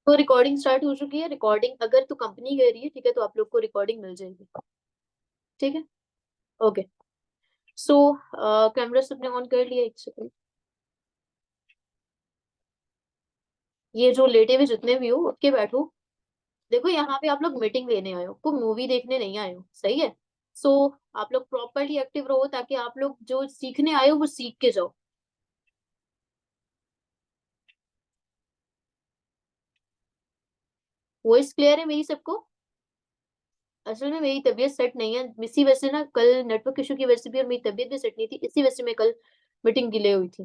तो recording start हो चुकी है। रिकॉर्डिंग अगर तो कंपनी कह रही है, ठीक है, तो आप लोग को रिकॉर्डिंग मिल जाएगी। ठीक है, ओके। सो कैमरा सबने ऑन कर लिया? एक सेकंड। ये जो लेटे हुए जितने भी हो उठ के बैठो। देखो यहाँ पे आप लोग मीटिंग लेने आए हो, को मूवी देखने नहीं आए हो, सही है। सो आप लोग प्रॉपरली एक्टिव रहो ताकि आप लोग जो सीखने आए हो वो सीख के जाओ। वॉइस क्लियर है मेरी सबको? असल में मेरी तबीयत सेट नहीं है, इसी वजह से ना, कल नेटवर्क इशू की वजह से भी और मेरी तबीयत भी सेट नहीं थी, इसी वजह से मैं कल मीटिंग डिले हुई थी।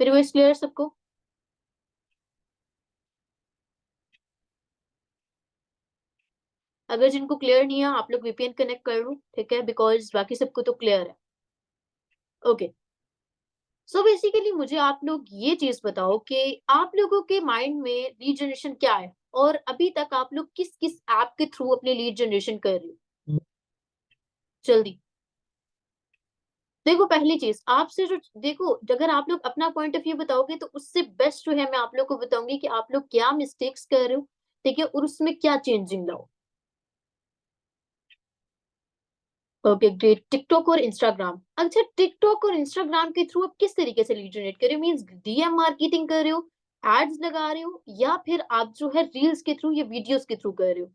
मेरी वॉइस क्लियर है सबको? अगर जिनको क्लियर नहीं है आप लोग वीपीएन कनेक्ट कर लो, ठीक है, बिकॉज बाकी सबको तो क्लियर है। ओके। सो बेसिकली मुझे आप लोग ये चीज बताओ कि आप लोगों के माइंड में लीड जनरेशन क्या है, और अभी तक आप लोग किस किस ऐप के थ्रू अपनी लीड जनरेशन कर रहे हो, जल्दी। देखो पहली चीज आपसे जो, देखो अगर आप लोग अपना पॉइंट ऑफ व्यू बताओगे तो उससे बेस्ट जो है मैं आप लोग को बताऊंगी कि आप लोग क्या मिस्टेक्स कर रहे हो, ठीक है, और उसमें क्या चेंजिंग लाओ। Okay great. टिकटॉक और इंस्टाग्राम, अच्छा टिकटॉक और इंस्टाग्राम के थ्रू आप किस तरीके से लीड जनरेट कर रहे हो? मीन्स डीएम मार्केटिंग कर रहे हो, एड्स लगा रहे हो, या फिर आप जो है रील्स के थ्रू या वीडियोस के थ्रू कर रहे हो?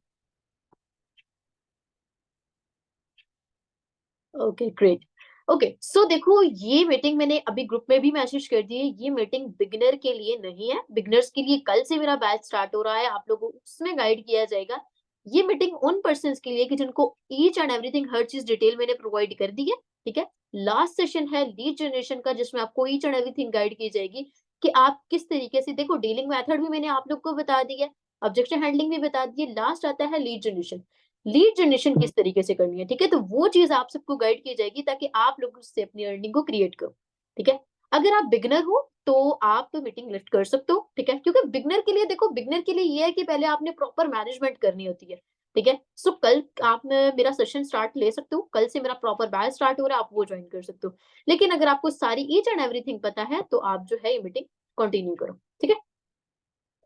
Okay great. ओके सो देखो ये मीटिंग मैंने अभी ग्रुप में भी मैसेज कर दी है, ये मीटिंग बिगिनर के लिए नहीं है, बिगिनर्स के लिए कल से मेरा बैच स्टार्ट हो रहा है, आप लोगों को उसमें गाइड किया जाएगा। ये मीटिंग उन पर्सन के लिए कि जिनको ईच एंड एवरीथिंग हर चीज डिटेल मैंने प्रोवाइड कर दी है, ठीक है। लास्ट सेशन है लीड जनरेशन का जिसमें आपको ईच एंड एवरीथिंग गाइड की जाएगी कि आप किस तरीके से, देखो डीलिंग मेथड भी मैंने आप लोग को बता दी है, ऑब्जेक्शन हैंडलिंग भी बता दी है, लास्ट आता है लीड जनरेशन। लीड जनरेशन किस तरीके से करनी है, ठीक है, तो वो चीज आप सबको गाइड की जाएगी ताकि आप लोग उससे अपनी अर्निंग को क्रिएट करो, ठीक है। अगर आप बिगनर हो तो आप तो मीटिंग लिफ्ट कर सकते हो, ठीक है, क्योंकि बिगनर के लिए, देखो बिगनर के लिए ये है कि पहले आपने प्रॉपर मैनेजमेंट करनी होती है, ठीक है। सो कल आप मेरा सेशन स्टार्ट ले सकते हो, कल से मेरा प्रॉपर बैच स्टार्ट हो रहा है, आप वो ज्वाइन कर सकते हो। लेकिन अगर आपको सारी ईच एंड एवरीथिंग पता है तो आप जो है ये मीटिंग कंटिन्यू करो, ठीक है।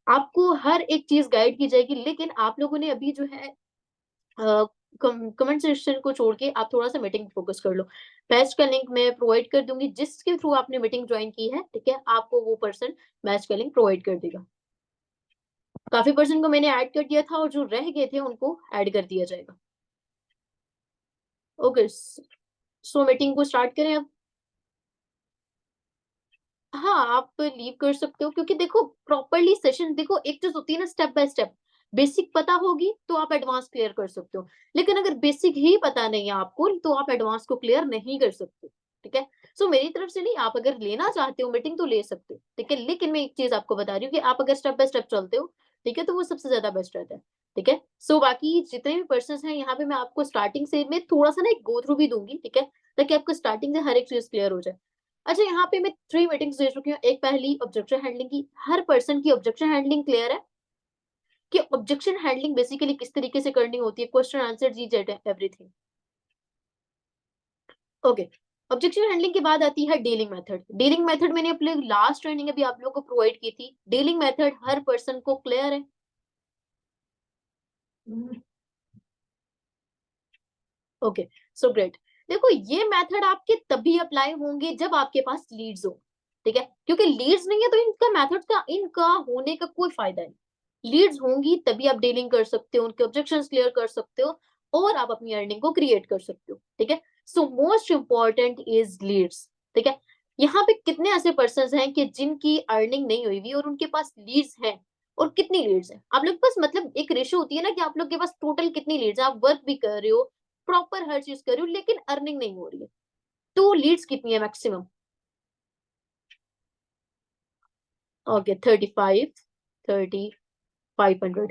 आपको हर एक चीज गाइड की जाएगी, लेकिन आप लोगों ने अभी जो है कमेंट सेक्शन को छोड़ के आप थोड़ा सा मीटिंग फोकस कर लो। बैच का लिंक मैं प्रोवाइड कर दूंगी, जिसके थ्रू आपने मीटिंग ज्वाइन की है, ठीक है, आपको वो पर्सन बैच का लिंक प्रोवाइड कर देगा। काफी पर्सन को मैंने ऐड कर दिया था और जो रह गए थे उनको ऐड कर दिया जाएगा। ओके सो मीटिंग को स्टार्ट करें अब। हाँ आप लीव कर सकते हो, क्योंकि देखो प्रॉपरली सेशन, देखो एक चीज होती है ना, स्टेप बाय स्टेप। बेसिक पता होगी तो आप एडवांस क्लियर कर सकते हो, लेकिन अगर बेसिक ही पता नहीं है आपको तो आप एडवांस को क्लियर नहीं कर सकते, ठीक है। सो मेरी तरफ से नहीं, आप अगर लेना चाहते हो मीटिंग तो ले सकते हो, ठीक है, लेकिन मैं एक चीज आपको बता रही हूँ कि आप अगर स्टेप बाय स्टेप चलते हो, ठीक है, तो वो सबसे ज्यादा बेस्ट रहता है, ठीक है। सो बाकी जितने भी पर्सन हैं यहाँ पे मैं आपको स्टार्टिंग से मैं थोड़ा सा ना एक गो थ्रू भी दूंगी, ठीक है, ताकि आपको स्टार्टिंग से हर एक चीज क्लियर हो जाए। अच्छा यहाँ पे मैं 3 मीटिंग्स दे चुकी हूँ। एक पहली ऑब्जेक्शन हैंडलिंग की, हर पर्सन की ऑब्जेक्शन हैंडलिंग क्लियर है कि ऑब्जेक्शन हैंडलिंग बेसिकली किस तरीके से करनी होती है, क्वेश्चन आंसर जी get everything. Okay. Objection handling के बाद आती है डीलिंग मेथड। डीलिंग मेथड मैंने अपने लास्ट ट्रेनिंग अभी आप लोगों को प्रोवाइड की थी। डीलिंग मेथड हर पर्सन को क्लियर है? Okay so great. देखो ये मेथड आपके तभी अप्लाई होंगे जब आपके पास लीड्स हो, ठीक है, क्योंकि लीड्स नहीं है तो इनका मेथड का, इनका होने का कोई फायदा नहीं। लीड्स होंगी तभी आप डीलिंग कर सकते हो, उनके ऑब्जेक्शंस क्लियर कर सकते हो और आप अपनी अर्निंग को क्रिएट कर सकते हो, ठीक है। So most important is Leeds, ठीक है। यहाँ पे कितने ऐसे पर्सन हैं कि जिनकी अर्निंग नहीं हुई हुई और उनके पास लीड्स हैं, और कितनी लीड्स हैं आप लोग के पास, मतलब एक रेशो होती है ना कि आप लोग के पास टोटल कितनी लीड्स है, आप वर्क भी कर रहे हो, प्रॉपर हर चीज कर रही हूँ लेकिन अर्निंग नहीं हो रही है, तो लीड्स कितनी है maximum? Okay 35, 3500।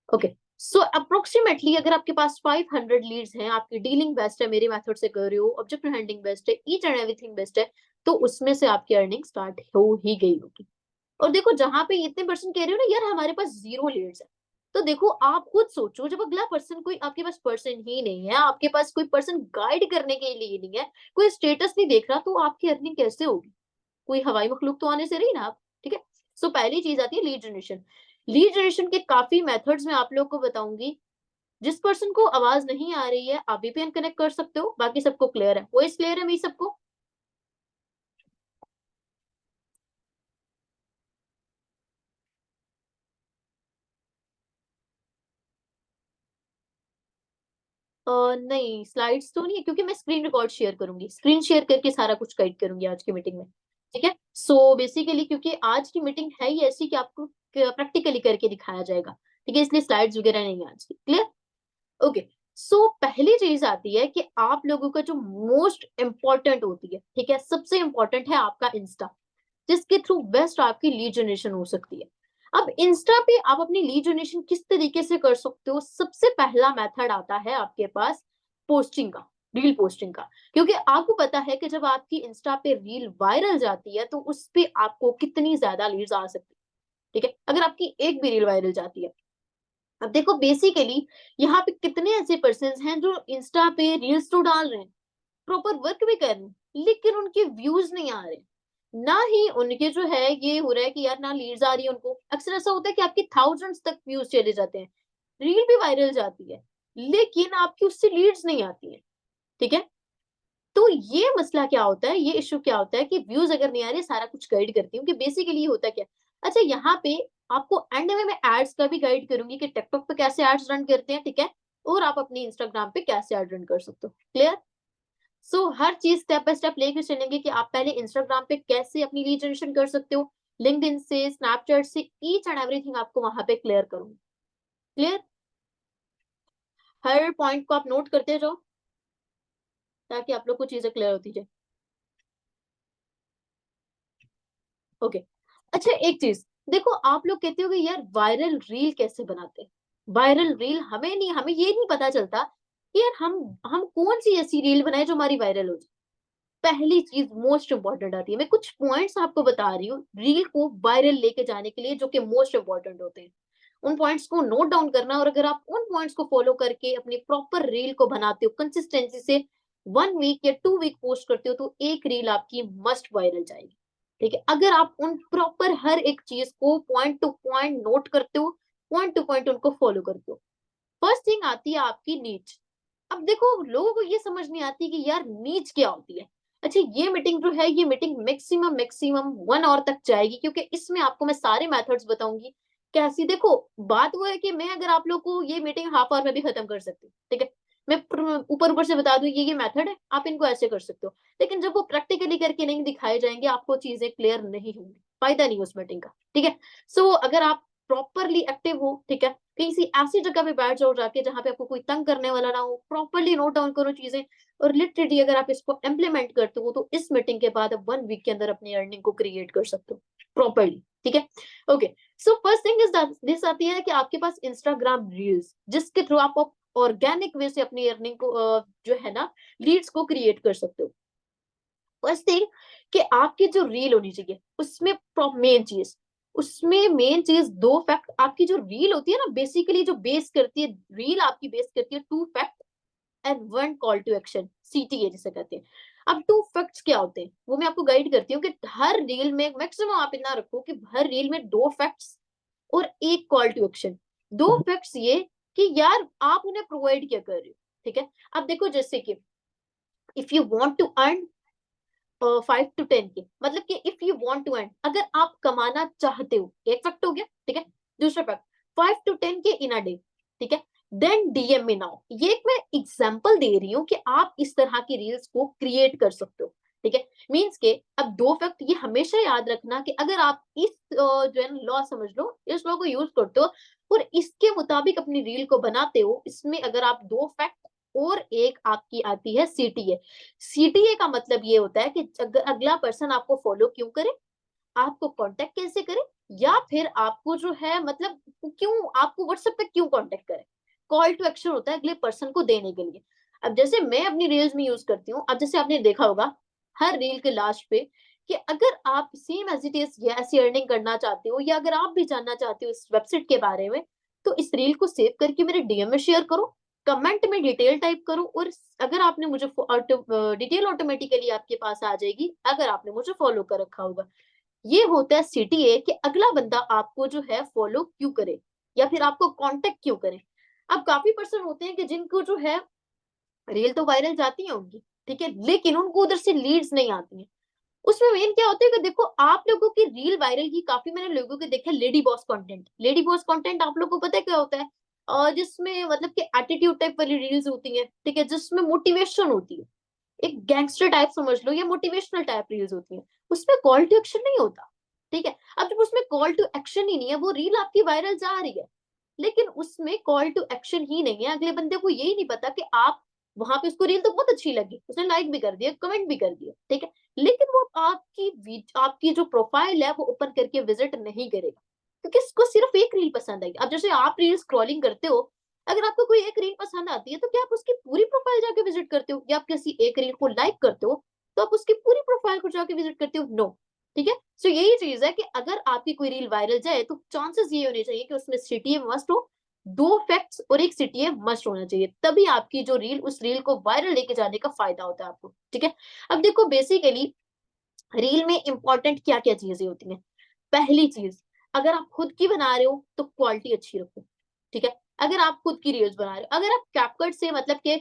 Okay so approximately अगर आपके पास 500 लीड्स हैं, आपकी डीलिंग बेस्ट है, मेरे मेथड से कर रहे हो, ऑब्जेक्ट हैंडलिंग बेस्ट है, ईच एंड एवरीथिंग बेस्ट है, तो उसमें से आपकी अर्निंग स्टार्ट हो ही गई होगी। और देखो जहां पे इतने पर्सन कह रहे हो ना यार हमारे पास जीरो लीड्स है, तो देखो आप खुद सोचो, जब अगला पर्सन, कोई आपके पास पर्सन ही नहीं है, आपके पास कोई पर्सन गाइड करने के लिए नहीं है, कोई स्टेटस नहीं देख रहा, तो आपकी अर्निंग कैसे होगी? कोई हवाई मखलूक तो आने से रही ना आप, ठीक है। सो पहली चीज आती है लीड जनरेशन। लीड जनरेशन के काफी मेथड्स मैं आप लोग को बताऊंगी। जिस पर्सन को आवाज नहीं आ रही है आप VPN कनेक्ट कर सकते हो, बाकी सबको क्लियर है, वॉइस क्लियर है मेरी सबको? नहीं, स्लाइड्स तो नहीं है क्योंकि मैं स्क्रीन रिकॉर्ड शेयर करूंगी, स्क्रीन शेयर करके सारा कुछ गाइड करूंगी आज की मीटिंग में। ठीक है, सो बेसिकली क्योंकि आज की मीटिंग है ही ऐसी कि आपको प्रैक्टिकली करके दिखाया जाएगा, ठीक है, इसलिए स्लाइड्स वगैरह नहीं है आज की। क्लियर? ओके। सो पहली चीज आती है कि आप लोगों का जो मोस्ट इंपॉर्टेंट होती है, ठीक है, सबसे इंपॉर्टेंट है आपका इंस्टा, जिसके थ्रू बेस्ट आपकी लीड जनरेशन हो सकती है। अब इंस्टा पे आप अपनी लीड जनरेशन किस तरीके से कर सकते हो? सबसे पहला मेथड आता है आपके पास पोस्टिंग का, रील पोस्टिंग का। क्योंकि आपको पता है कि जब आपकी इंस्टा पे रील वायरल जाती है तो उस पे आपको कितनी ज्यादा लीड्स आ सकती है। ठीक है, अगर आपकी एक भी रील वायरल जाती है। अब देखो बेसिकली यहाँ पे कितने ऐसे पर्सन हैं जो इंस्टा पे रील्स तो डाल रहे हैं, प्रॉपर वर्क भी कर रहे हैं, लेकिन उनके व्यूज नहीं आ रहे, ना ही उनके जो है ये हो रहा है कि यार ना लीड्स आ रही है उनको। अक्सर ऐसा होता है कि आपके थाउजेंड्स तक व्यूज चले जाते हैं, रील भी वायरल जाती है, लेकिन आपकी उससे लीड्स नहीं आती है। ठीक है, तो ये मसला क्या होता है, ये इश्यू क्या होता है कि व्यूज अगर नहीं आ रहे, सारा कुछ गाइड करती हूँ कि बेसिकली होता क्या। अच्छा, यहाँ पे आपको एंड में मैं एड्स का भी गाइड करूंगी कि टिकटॉक पे कैसे एड्स रन करते हैं, ठीक है, और आप अपनी इंस्टाग्राम पे कैसे एड रन कर सकते हो। क्लियर? सो हर चीज स्टेप बाय स्टेप लेके चलेंगे कि आप पहले इंस्टाग्राम पे कैसे अपनी लीड जनरेशन कर सकते हो, लिंक्डइन से, स्नैपचैट से, ईच एंड एवरीथिंग आपको वहां पे क्लियर करूंगी। क्लियर? हर पॉइंट को आप नोट करते जाओ ताकि आप लोग को चीजें क्लियर होती जाए। ओके। अच्छा, एक चीज देखो, आप लोग कहते हो कि यार वायरल रील कैसे बनाते हैं? वायरल रील हमें ये नहीं पता चलता कि यार हम कौन सी ऐसी रील बनाए जो हमारी वायरल हो जाए। पहली चीज मोस्ट इंपॉर्टेंट आती है, मैं कुछ पॉइंट्स आपको बता रही हूँ रील को वायरल लेके जाने के लिए जो कि मोस्ट इंपॉर्टेंट होते हैं। उन पॉइंट्स को नोट डाउन करना, और अगर आप उन पॉइंट्स को फॉलो करके अपनी प्रॉपर रील को बनाते हो कंसिस्टेंसी से, 1 वीक या 2 वीक पोस्ट करते हो, तो एक रील आपकी मस्ट वायरल जाएगी। ठीक है, अगर आप उन प्रॉपर हर एक चीज को पॉइंट टू पॉइंट नोट करते हो, पॉइंट टू पॉइंट उनको फॉलो करते हो। फर्स्ट थिंग आती है आपकी नीच। अब देखो लोगों को ये समझ नहीं आती कि यार नीच क्या होती है। अच्छा, ये मीटिंग जो है, ये मीटिंग मैक्सिमम मैक्सिमम 1 आवर तक जाएगी, क्योंकि इसमें आपको मैं सारे मेथड्स बताऊंगी कैसी। देखो बात वो है कि मैं अगर आप लोग को ये मीटिंग हाफ आवर में भी खत्म कर सकती हूँ, ठीक है, मैं ऊपर ऊपर से बता दूं ये मेथड है, आप इनको ऐसे कर सकते हो, लेकिन जब वो प्रैक्टिकली करके नहीं दिखाए जाएंगे आपको चीजें क्लियर नहीं होंगी, फायदा नहीं उस मीटिंग का। ठीक है, सो अगर आप प्रॉपरली एक्टिव हो, ठीक है, कहीं सी ऐसी जगह पे बैठ जाओ जाके जहां पे आपको कोई तंग करने वाला ना हो, प्रॉपरली नोट डाउन करो चीजें, और लिटरली अगर आप इसको इम्प्लीमेंट करते हो तो इस मीटिंग के बाद आप 1 वीक के अंदर अपनी अर्निंग को क्रिएट कर सकते हो प्रॉपरली। ठीक है, okay. So first thing is this आती है कि आपके पास इंस्टाग्राम रील्स, जिसके थ्रू आप ऑर्गेनिक वे से अपनी अर्निंग को जो है ना, लीड्स को क्रिएट कर सकते हो। फर्स्ट थिंग कि आपकी जो रील होनी चाहिए उसमें मेन चीज दो फैक्ट। आपकी जो रील होती है ना, बेसिकली जो बेस करती है रील, आपकी बेस करती है 2 fact and 1 call to action, CTA जिसे कहते हैं। अब 2 फैक्ट्स क्या होते हैं वो मैं आपको गाइड करती हूँ कि हर रील में मैक्सिमम आप इतना रखो कि हर रील में 2 फैक्ट्स और 1 कॉल टू एक्शन। 2 फैक्ट्स ये कि यार आप उन्हें प्रोवाइड क्या कर रहे हो। ठीक है, अब देखो जैसे कि if you want to earn 5 to 10 K, मतलब कि if you want to earn, अगर आप कमाना चाहते हो, एक फैक्ट हो गया। ठीक है, दूसरा फैक्ट 5 to 10 के इन अ डे। ठीक है, देन DM में नाउ, ये एक मैं एग्जांपल दे रही हूँ कि आप इस तरह की रील्स को क्रिएट कर सकते हो। ठीक है, मींस के अब 2 फैक्ट ये हमेशा याद रखना कि अगर आप इस जो है लॉ समझ लो, इस लॉ को यूज करते हो और इसके मुताबिक अपनी रील को बनाते हो, इसमें अगर आप 2 फैक्ट और एक आपकी आती है CTA। CTA का मतलब ये होता है कि अगला पर्सन आपको फॉलो क्यों करे, आपको कांटेक्ट कैसे करे, या फिर आपको जो है मतलब क्यों आपको व्हाट्सएप पे क्यों कांटेक्ट करे। कॉल टू एक्शन होता है अगले पर्सन को देने के लिए। अब जैसे मैं अपनी रील्स में यूज करती हूँ, अब जैसे आपने देखा होगा हर रील के लास्ट पे कि अगर आप सेम एज इट इज ऐसी अर्निंग करना चाहते हो, या अगर आप भी जानना चाहते हो इस वेबसाइट के बारे में, तो इस रील को सेव करके मेरे DM में शेयर करो, कमेंट में डिटेल टाइप करो, और अगर आपने मुझे डिटेल ऑटोमेटिकली आपके पास आ जाएगी अगर आपने मुझे फॉलो कर रखा होगा। ये होता है सीटीए कि अगला बंदा आपको जो है फॉलो क्यों करे या फिर आपको कांटेक्ट क्यों करे। अब काफी पर्सन होते हैं कि जिनको जो है रील तो वायरल जाती है उनकी, ठीक है, लेकिन उनको उधर से लीड्स नहीं आती हैं। उसमें मेन क्या होता है कि देखो आप लोगों की रील वायरल की, काफी मैंने लोगों के देखा lady boss content. Lady boss content आप लोगों को पता है क्या होता है? जिसमें मतलब कि एटीट्यूड टाइप वाली रील्स होती हैं, ठीक है, जिसमें मोटिवेशन होती है, एक गैंगस्टर टाइप समझ लो या मोटिवेशनल टाइप रील्स होती हैं। उसमें कॉल टू एक्शन नहीं होता, ठीक है। अब जब उसमें कॉल टू एक्शन ही नहीं है, वो रील आपकी वायरल जा रही है, लेकिन उसमें कॉल टू एक्शन ही नहीं है, अगले बंदे को यही नहीं पता कि आप वहां पे, उसको रील तो बहुत अच्छी लगी, उसने लाइक भी कर दिया, कमेंट भी कर दिया, ठीक है, लेकिन वो आपकी जो प्रोफाइल है वो ओपन करके विजिट नहीं करेगा, क्योंकि उसको सिर्फ एक रील पसंद आई। अब जैसे आप रील स्क्रॉलिंग करते हो, अगर आपको कोई एक रील पसंद आती है तो क्या आप उसकी पूरी प्रोफाइल जाके विजिट करते हो, या आप किसी एक रील को लाइक करते हो तो आप उसकी पूरी प्रोफाइल को जाके विजिट करते हो? नो, ठीक है। सो यही चीज है कि अगर आपकी कोई रील वायरल जाए तो चांसेस ये होने चाहिए कि उसमें सीटीए मस्ट हो, दो फैक्ट्स और एक सीटीए मस्ट होना चाहिए, तभी आपकी जो रील, उस रील को वायरल लेके जाने का फायदा होता है आपको, ठीक है। अब देखो बेसिकली रील में इंपॉर्टेंट क्या क्या चीजें होती हैं। पहली चीज, अगर आप खुद की बना रहे हो तो क्वालिटी अच्छी रखो, ठीक है। अगर आप खुद की रील्स बना रहे हो, अगर आप कैपकट से मतलब के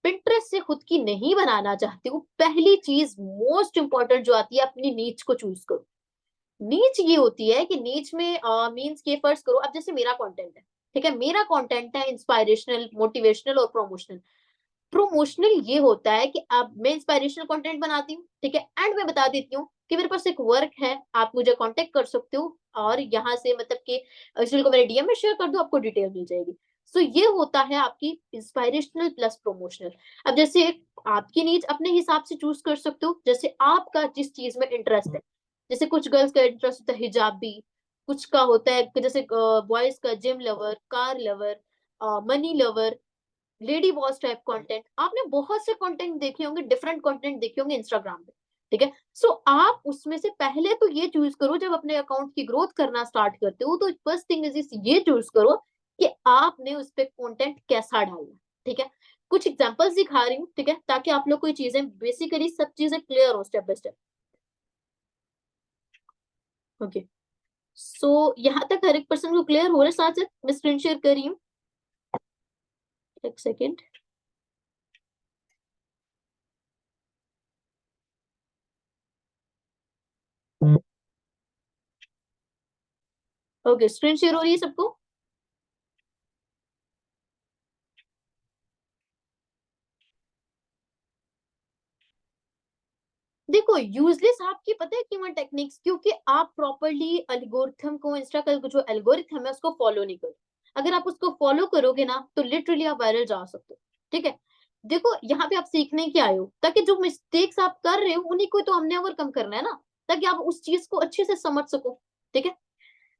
पिंटरेस्ट से खुद की नहीं बनाना चाहते हो, पहली चीज मोस्ट इंपॉर्टेंट जो आती है, अपनी नीच को चूज करो। नीच ये होती है कि नीच में मीन्स के फर्स्ट करो, अब जैसे मेरा कंटेंट है, ठीक है, मेरा कंटेंट है इंस्पायरेशनल, मोटिवेशनल और प्रमोशनल। प्रमोशनल ये होता है कि अब मैं इंस्पायरेशनल कंटेंट बनाती हूँ, ठीक है, एंड मैं बता देती हूँ कि मेरे पास एक वर्क है, आप मुझे कांटेक्ट कर सकते हो, और यहाँ से मतलब कि इसको को मेरे डीएम में शेयर कर दो, आपको डिटेल मिल जाएगी। सो ये होता है आपकी इंस्पायरेशनल प्लस प्रमोशनल। अब जैसे आपकी नीड्स अपने हिसाब से चूज कर सकते हो, जैसे आपका जिस चीज में इंटरेस्ट है। जैसे कुछ गर्ल्स का इंटरेस्ट होता है हिजाबी, कुछ का होता है कि जैसे बॉयज का gym lover, car lover, money lover, lady boss type content. आपने बहुत से कंटेंट देखे होंगे, डिफरेंट कंटेंट देखे होंगे इंस्टाग्राम पे, ठीक है। सो आप उसमें से पहले तो ये चूज करो, जब अपने अकाउंट की ग्रोथ करना स्टार्ट करते हो तो फर्स्ट थिंग इज ये चूज करो कि आपने उस पे कंटेंट कैसा डालना, ठीक है। कुछ एग्जांपल्स दिखा रही हूँ, ठीक है, ताकि आप लोग को ये चीजें बेसिकली सब चीजें क्लियर हो स्टेप बाय स्टेप। ओके, सो यहाँ तक हर एक पर्सन को क्लियर हो रहा है? साथ साथ मैं स्क्रीन शेयर कर रही हूँ, एक सेकेंड। ओके, स्क्रीन शेयर हो रही है सबको? देखो यूजलेस आपकी पता है क्यों टेक्निक्स, क्योंकि आप प्रॉपरली एल्गोरिथम को, इंस्टा का जो एल्गोरिथम है उसको फॉलो नहीं करो। अगर आप उसको फॉलो करोगे ना तो लिटरली आप वायरल जा सकते हो, ठीक है। देखो यहाँ पे आप सीखने के आए हो, ताकि जो मिस्टेक्स आप कर रहे हो उन्हीं को तो हमने ओवरकम करना है ना, ताकि आप उस चीज को अच्छे से समझ सको, ठीक है।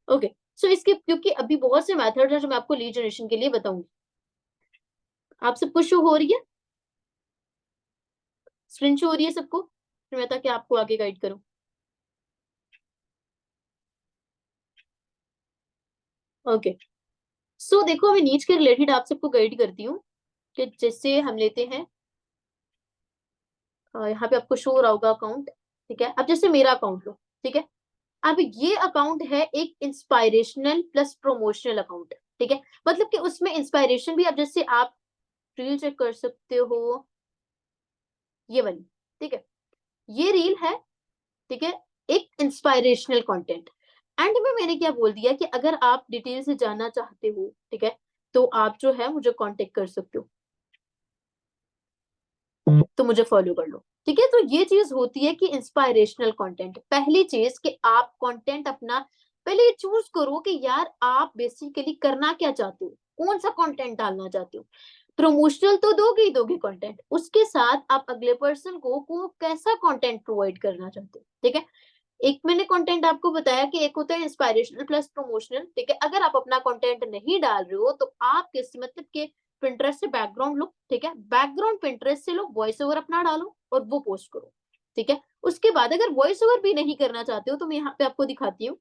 ओके, सो इसके क्योंकि अभी बहुत से मेथड है जो मैं आपको लीड जनरेशन के लिए बताऊंगी। आप सबको शो हो रही है? स्क्रीन शो हो रही है सबको? फिर मैं ताकि आपको आगे गाइड करूँ। ओके, सो देखो मैं नीच के रिलेटेड आप सबको गाइड करती हूँ कि जैसे हम लेते हैं, यहाँ पे आपको शो हो रहा होगा अकाउंट, ठीक है। अब जैसे मेरा अकाउंट लो, ठीक है। अब ये अकाउंट है एक इंस्पायरेशनल प्लस प्रमोशनल अकाउंट, ठीक है। मतलब कि उसमें इंस्पायरेशन भी, अब जैसे आप रील चेक कर सकते हो, ये वाली, ठीक है, ये रील है, ठीक है, एक इंस्पायरेशनल कंटेंट। एंड में मैंने क्या बोल दिया कि अगर आप डिटेल से जानना चाहते हो, ठीक है, तो आप जो है मुझे कांटेक्ट कर सकते हो, तो मुझे फॉलो कर लो, ठीक है। तो ये चीज होती है कि इंस्पायरेशनल कंटेंट, पहली चीज कि आप कंटेंट अपना पहले ये चूज करो कि यार आप बेसिकली करना क्या चाहते हो, कौन सा कंटेंट डालना चाहते हो। प्रमोशनल तो दोगे ही दोगे कंटेंट, उसके साथ आप अगले पर्सन को कैसा कंटेंट प्रोवाइड करना चाहते हो, ठीक है। एक मैंने कंटेंट आपको बताया कि एक होता है इंस्पायरेशनल प्लस प्रमोशनल, ठीक है। अगर आप अपना कंटेंट नहीं डाल रहे हो तो आप किस मतलब के पिंटरेस्ट से बैकग्राउंड लो, ठीक है, बैकग्राउंड पिंटरेस्ट से लो, वॉइस ओवर अपना डालो और वो पोस्ट करो, ठीक है। उसके बाद अगर वॉइस ओवर भी नहीं करना चाहते हो तो मैं यहाँ पे आपको दिखाती हूँ,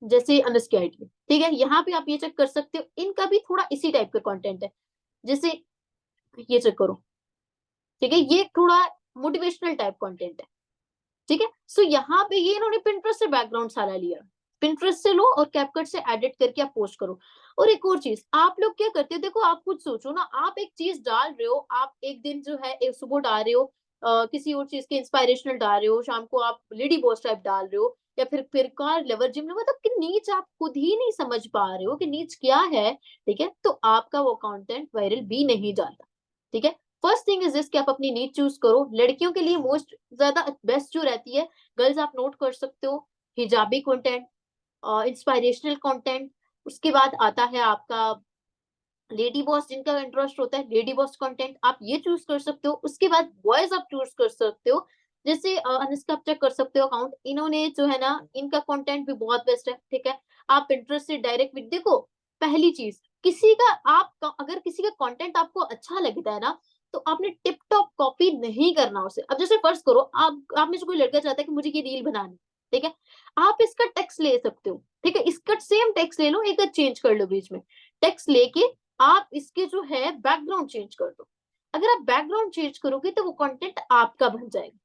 जैसे अनस की आईडी, ठीक है, यहाँ पे आप ये चेक कर सकते हो, इनका भी थोड़ा इसी टाइप का कंटेंट है। जैसे ये चेक करो, ठीक है, ये थोड़ा मोटिवेशनल टाइप कंटेंट है, ठीक है। सो यहाँ पे ये इन्होंने पिंटरेस्ट से बैकग्राउंड सारा लिया, पिंटरेस्ट से लो और कैपकट से एडिट करके आप पोस्ट करो। और एक और चीज, आप लोग क्या करते हो, देखो आप खुद सोचो ना, आप एक चीज डाल रहे हो, आप एक दिन जो है एक सुबह डाल रहे हो किसी और चीज के इंस्पिरेशनल डाल रहे हो, शाम को आप लेडी बॉस टाइप डाल रहे हो, या फिर कार लवर जिम, मतलब कि नीच आप खुद ही नहीं समझ पा रहे हो कि नीच क्या है, ठीक है, तो आपका वो कंटेंट वायरल भी नहीं जाता। ठीक है। फर्स्ट थिंग इज दिस कि आप अपनी नीड चूज करो। लड़कियों के लिए मोस्ट ज्यादा बेस्ट जो रहती है, गर्ल्स आप नोट कर सकते हो, हिजाबी कंटेंट, इंस्पिरेशनल कंटेंट, उसके बाद आता है आपका लेडी बॉस, जिनका इंटरेस्ट होता है लेडी बॉस कंटेंट, आप ये चूज कर सकते हो। उसके बाद बॉयज आप चूज कर सकते हो, जैसे अनुष्का, आप चेक कर सकते हो अकाउंट, इन्होंने जो है ना, इनका कंटेंट भी बहुत बेस्ट है। ठीक है। आप इंटरेस्ट से डायरेक्ट विद, देखो पहली चीज, किसी का आप अगर किसी का कंटेंट आपको अच्छा लगता है ना, तो आपने टिप टॉप कॉपी नहीं करना उसे। अब जैसे फर्ज करो आप में से कोई लड़का चाहता है कि मुझे ये रील बनानी, ठीक है, आप इसका टेक्स्ट ले सकते हो, ठीक है, इसका सेम टेक्स्ट ले लो, एक चेंज कर लो बीच में, टेक्स्ट लेके आप इसके जो है बैकग्राउंड चेंज कर दो। अगर आप बैकग्राउंड चेंज करोगे तो वो कंटेंट आपका बन जाएगा।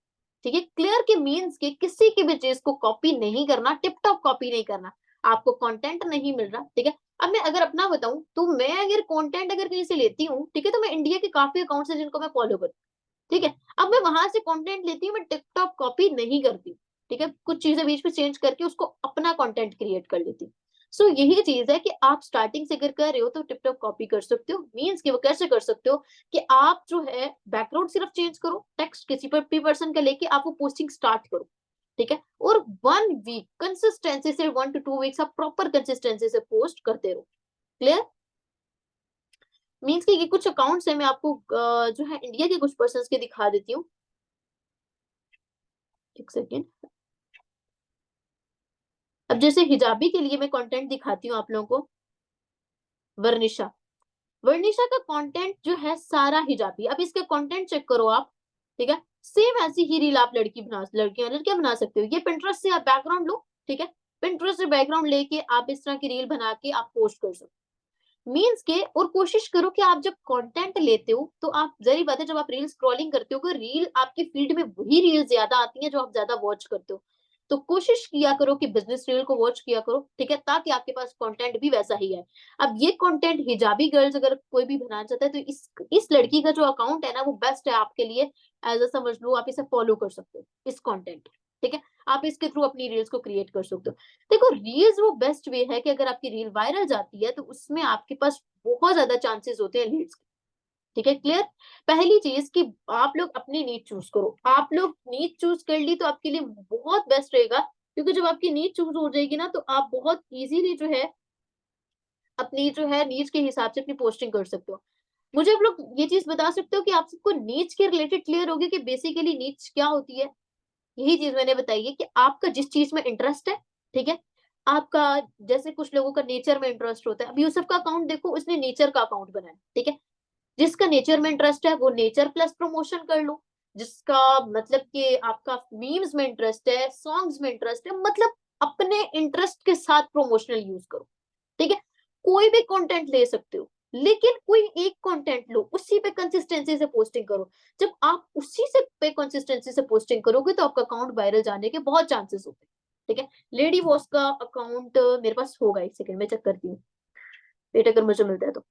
ठीक है। क्लियर के मीन्स के किसी की भी चीज को कॉपी नहीं करना, टिप टॉप कॉपी नहीं करना, आपको कंटेंट नहीं मिल रहा, ठीक है। अब मैं अगर अपना बताऊं, तो मैं अगर कंटेंट अगर कहीं से लेती हूँ, ठीक है, तो मैं इंडिया के काफी अकाउंट्स हैं जिनको मैं फॉलो करती हूँ, ठीक है। अब मैं वहां से कंटेंट लेती हूँ, मैं टिप टॉप कॉपी नहीं करती, ठीक है, कुछ चीजें बीच में चेंज करके उसको अपना कंटेंट क्रिएट कर लेती हूँ। सो यही चीज है कि आप स्टार्टिंग से अगर कर रहे हो तो टिकटॉक कॉपी कर सकते हो। मींस कि वो कैसे कर सकते हो कि आप जो है बैकग्राउंड सिर्फ चेंज करो, टेक्स्ट किसी पर भी पर्सन का लेके आप वो पोस्टिंग स्टार्ट करो, ठीक है, और 1 वीक कंसिस्टेंसी से, 1 to 2 वीक्स आप प्रॉपर कंसिस्टेंसी से पोस्ट करते रहो। क्लियर। मींस कि ये कुछ अकाउंट्स है, मैं आपको जो है इंडिया के कुछ पर्सन के दिखा देती हूँ, एक सेकेंड। अब जैसे हिजाबी के लिए मैं कंटेंट दिखाती हूँ आप लोगों को, वर्निशा, वर्निशा का कंटेंट जो है सारा हिजाबी। अब इसका कंटेंट चेक करो आप, ठीक है, सेम ऐसी ही रील आप लड़कियां लड़कियां बना सकते हो। ये पिंटरेस्ट से आप बैकग्राउंड लो, ठीक है, पिंटरेस्ट से बैकग्राउंड लेके आप इस तरह की रील बना के आप पोस्ट कर सकते हो। मीन्स के, और कोशिश करो कि आप जब कंटेंट लेते हो तो आप, जरी बात है, जब आप रील स्क्रॉलिंग करते हो, रील आपके फील्ड में वही रील ज्यादा आती है जो आप ज्यादा वॉच करते हो, तो कोशिश किया करो कि बिजनेस रील को वॉच किया करो, ठीक है, ताकि आपके पास कंटेंट भी वैसा ही है। अब ये कंटेंट हिजाबी गर्ल्स अगर कोई भी बनाना चाहता है, तो इस लड़की का जो अकाउंट है ना, वो बेस्ट है आपके लिए। एज अ समझ लो, आप इसे फॉलो कर सकते हो, इस कंटेंट, ठीक है, आप इसके थ्रू अपनी रील्स को क्रिएट कर सकते हो। देखो रील्स वो बेस्ट वे है कि अगर आपकी रील वायरल जाती है तो उसमें आपके पास बहुत ज्यादा चांसेस होते हैं लीड्स के। ठीक है। क्लियर। पहली चीज कि आप लोग अपनी नीड चूज करो। आप लोग नीड चूज कर ली तो आपके लिए बहुत बेस्ट रहेगा, क्योंकि जब आपकी नीड चूज हो जाएगी ना, तो आप बहुत इजीली जो है अपनी जो है नीड्स के हिसाब से अपनी पोस्टिंग कर सकते हो। मुझे आप लोग ये चीज बता सकते हो कि आप सबको नीड्स के रिलेटेड क्लियर होगी कि बेसिकली नीड्स क्या होती है। यही चीज मैंने बताई है कि आपका जिस चीज में इंटरेस्ट है, ठीक है, आपका, जैसे कुछ लोगों का नेचर में इंटरेस्ट होता है। अब यूसुफ का अकाउंट देखो, उसने नेचर का अकाउंट बनाया, ठीक है, जिसका नेचर में इंटरेस्ट है वो नेचर प्लस प्रमोशन कर लो, जिसका मतलब कि आपका मीम्स में इंटरेस्ट है, सॉन्ग्स में इंटरेस्ट है, मतलब अपने इंटरेस्ट के साथ प्रमोशनल यूज करो, ठीक है। कोई भी कंटेंट ले सकते हो, लेकिन कोई एक कंटेंट लो, उसी पे कंसिस्टेंसी से पोस्टिंग करो। जब आप उसी से पे कंसिस्टेंसी से पोस्टिंग करोगे तो आपका अकाउंट वायरल जाने के बहुत चांसेस होते हैं, ठीक है। लेडी बॉस का अकाउंट मेरे पास होगा, एक सेकंड में चेक करती हूँ, वेट, अगर मुझे मिलता है तो।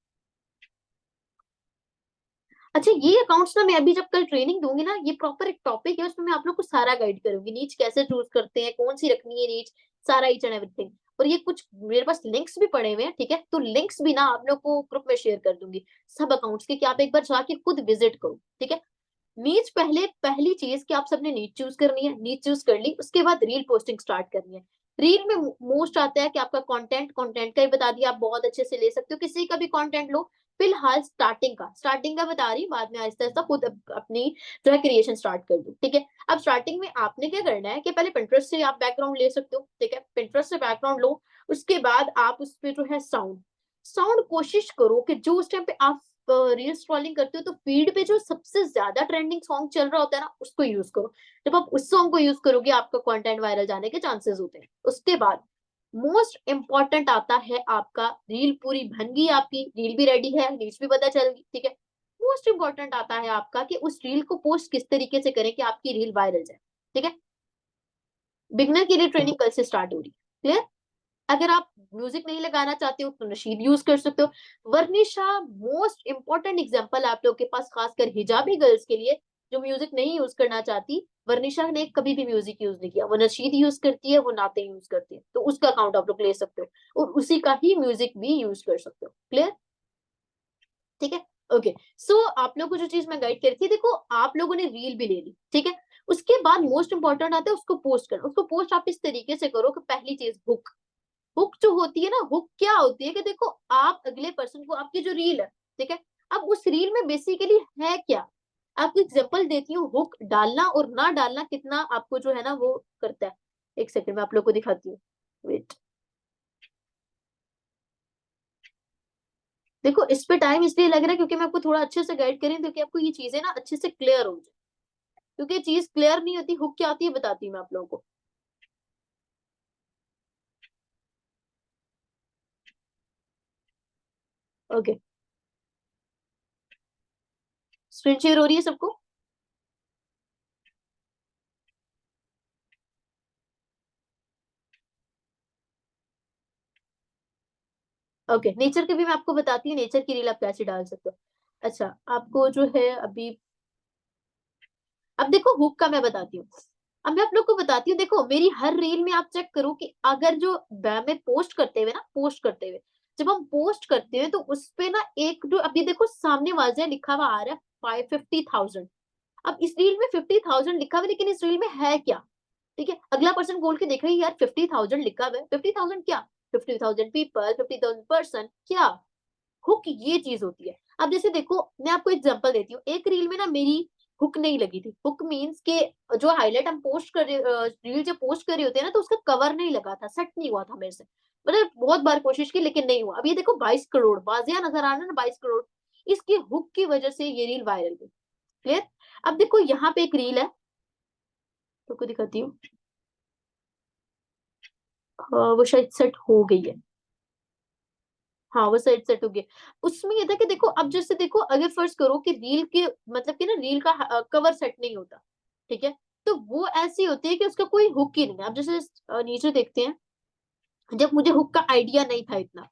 अच्छा, ये अकाउंट्स ना मैं अभी जब कल ट्रेनिंग दूंगी ना, ये प्रॉपर एक टॉपिक है, उसमें मैं आप लोग को सारा गाइड करूंगी, नीच कैसे चूज करते हैं, कौन सी रखनी है नीच, सारा ईच एंड एवरीथिंग। और ये कुछ मेरे पास लिंक्स भी पड़े हुए हैं, ठीक है, तो लिंक्स भी ना आप लोग को ग्रुप में शेयर कर दूंगी सब अकाउंट्स के, कि आप एक बार जाके खुद विजिट करो, ठीक है। नीच पहले, पहली चीज कि आप सबने नीच चूज करनी है, नीच चूज कर ली, उसके बाद रील पोस्टिंग स्टार्ट करनी है। रील में मोस्ट आता है कि आपका कंटेंट, कंटेंट का ही बता दिया, आप बहुत अच्छे से ले सकते हो, किसी का भी कंटेंट लो। फिलहाल स्टार्टिंग का बता रही, बाद में आहिस्ता आहिस्ता खुद अपनी जो है क्रिएशन स्टार्ट कर दो, ठीक है। अब स्टार्टिंग में आपने क्या करना है कि पहले पिंटरेस्ट से आप बैकग्राउंड ले सकते हो, ठीक है, पिंटरेस्ट से बैकग्राउंड लो। उसके बाद आप उस पे जो है साउंड, कोशिश करो कि जो उस टाइम पे आप रील स्क्रॉलिंग करते हो तो फीड पे जो सबसे ज्यादा ट्रेंडिंग सॉन्ग चल रहा होता है ना, उसको यूज करो। जब आप उस सॉन्ग को यूज करोगे, आपका कंटेंट वायरल जाने के चांसेस होते हैं। उसके बाद मोस्ट इंपॉर्टेंट आता है आपका, रील पूरी बन गई, आपकी रील भी रेडी है, रीच भी पता चल गई, ठीक है। मोस्ट इंपॉर्टेंट आता है आपका कि उस रील को पोस्ट किस तरीके से करें कि आपकी रील वायरल जाए, ठीक है। बिगनर के लिए ट्रेनिंग कल से स्टार्ट हो रही है। क्लियर? अगर आप म्यूजिक नहीं लगाना चाहते हो तो नशीद यूज कर सकते हो। वर्निशा मोस्ट इंपॉर्टेंट एग्जांपल आप लोग के पास, खासकर हिजाबी गर्ल्स के लिए जो म्यूजिक नहीं यूज करना चाहती। वर्निशा ने कभी भी म्यूजिक यूज नहीं किया, वो नशीद यूज करती है, वो नाते यूज करती है, तो उसका अकाउंट आप लोग ले सकते हो और उसी का ही म्यूजिक भी यूज कर सकते हो। क्लियर? ठीक है। ओके, सो आप लोग को जो चीज मैं गाइड करी थी, देखो आप लोगों ने रील भी ले ली, ठीक है। उसके बाद मोस्ट इंपॉर्टेंट आता है उसको पोस्ट करना। उसको पोस्ट आप इस तरीके से करो कि पहली चीज हुक। हुक जो होती है ना, हुक क्या होती है कि देखो आप अगले पर्सन को, आपकी जो रील है, ठीक है, अब उस रील में बेसिकली है क्या। आपको एग्जांपल देती हूँ, हुक डालना और ना डालना कितना आपको जो है ना वो करता है। एक सेकंड में आप लोग को दिखाती हूँ, वेट। देखो इस पे टाइम इसलिए लग रहा है क्योंकि मैं आपको थोड़ा अच्छे से गाइड करें, क्योंकि आपको ये चीजें ना अच्छे से क्लियर हो जाए। क्योंकि चीज क्लियर नहीं होती, हुक क्या आती है बताती हूँ मैं आप लोगों को। ओके, स्क्रीन शेयर हो रही है सबको? ओके, नेचर के भी मैं आपको बताती हूँ, नेचर की रील आप कैसे डाल सकते हो। अच्छा, आपको जो है अभी, अब देखो हुक का मैं बताती हूँ। अब मैं आप लोग को बताती हूँ, देखो मेरी हर रील में आप चेक करो कि अगर जो मैं पोस्ट करते हुए ना, पोस्ट करते हुए जब हम पोस्ट करते हैं तो उस पे ना एक जो अभी देखो सामने वाजह लिखा हुआ आ रहा है 550,000। अब इस रील में 50,000 लिखा हुआ है, लेकिन इस रील में है क्या? ठीक है, अगला पर्सन बोल के देख रही है यार 50,000 लिखा हुआ है, 50,000 क्या? 50,000 पीपल, 50,000 पर्सन क्या? हुक ये चीज होती है। अब जैसे देखो मैं आपको एग्जांपल देती हूँ, एक रील में ना मेरी हुक नहीं लगी थी। हुक मींस के जो हाईलाइट हम पोस्ट कर रहे, रील जब पोस्ट कर रहे होते हैं ना, तो उसका कवर नहीं लगा था, सेट नहीं हुआ था मेरे से। मतलब बहुत बार कोशिश की लेकिन नहीं हुआ। अब ये देखो 22 करोड़ बाजिया नजर आ रहा है ना, 22 करोड़, इसकी हुक की वजह से ये रील वायरल हुई। क्लियर? अब देखो यहाँ पे एक रील है, तो को दिखाती हूँ। वो शायद सेट हो गई है। हाँ, वो सेट सेट हो गया। उसमें ये था कि देखो अब जैसे देखो अगर फर्ज करो कि रील के मतलब कि ना रील का कवर सेट नहीं होता, ठीक है, तो वो ऐसी होती है कि उसका कोई हुक ही नहीं है। अब जैसे नीचे देखते हैं, जब मुझे हुक का आइडिया नहीं था इतना,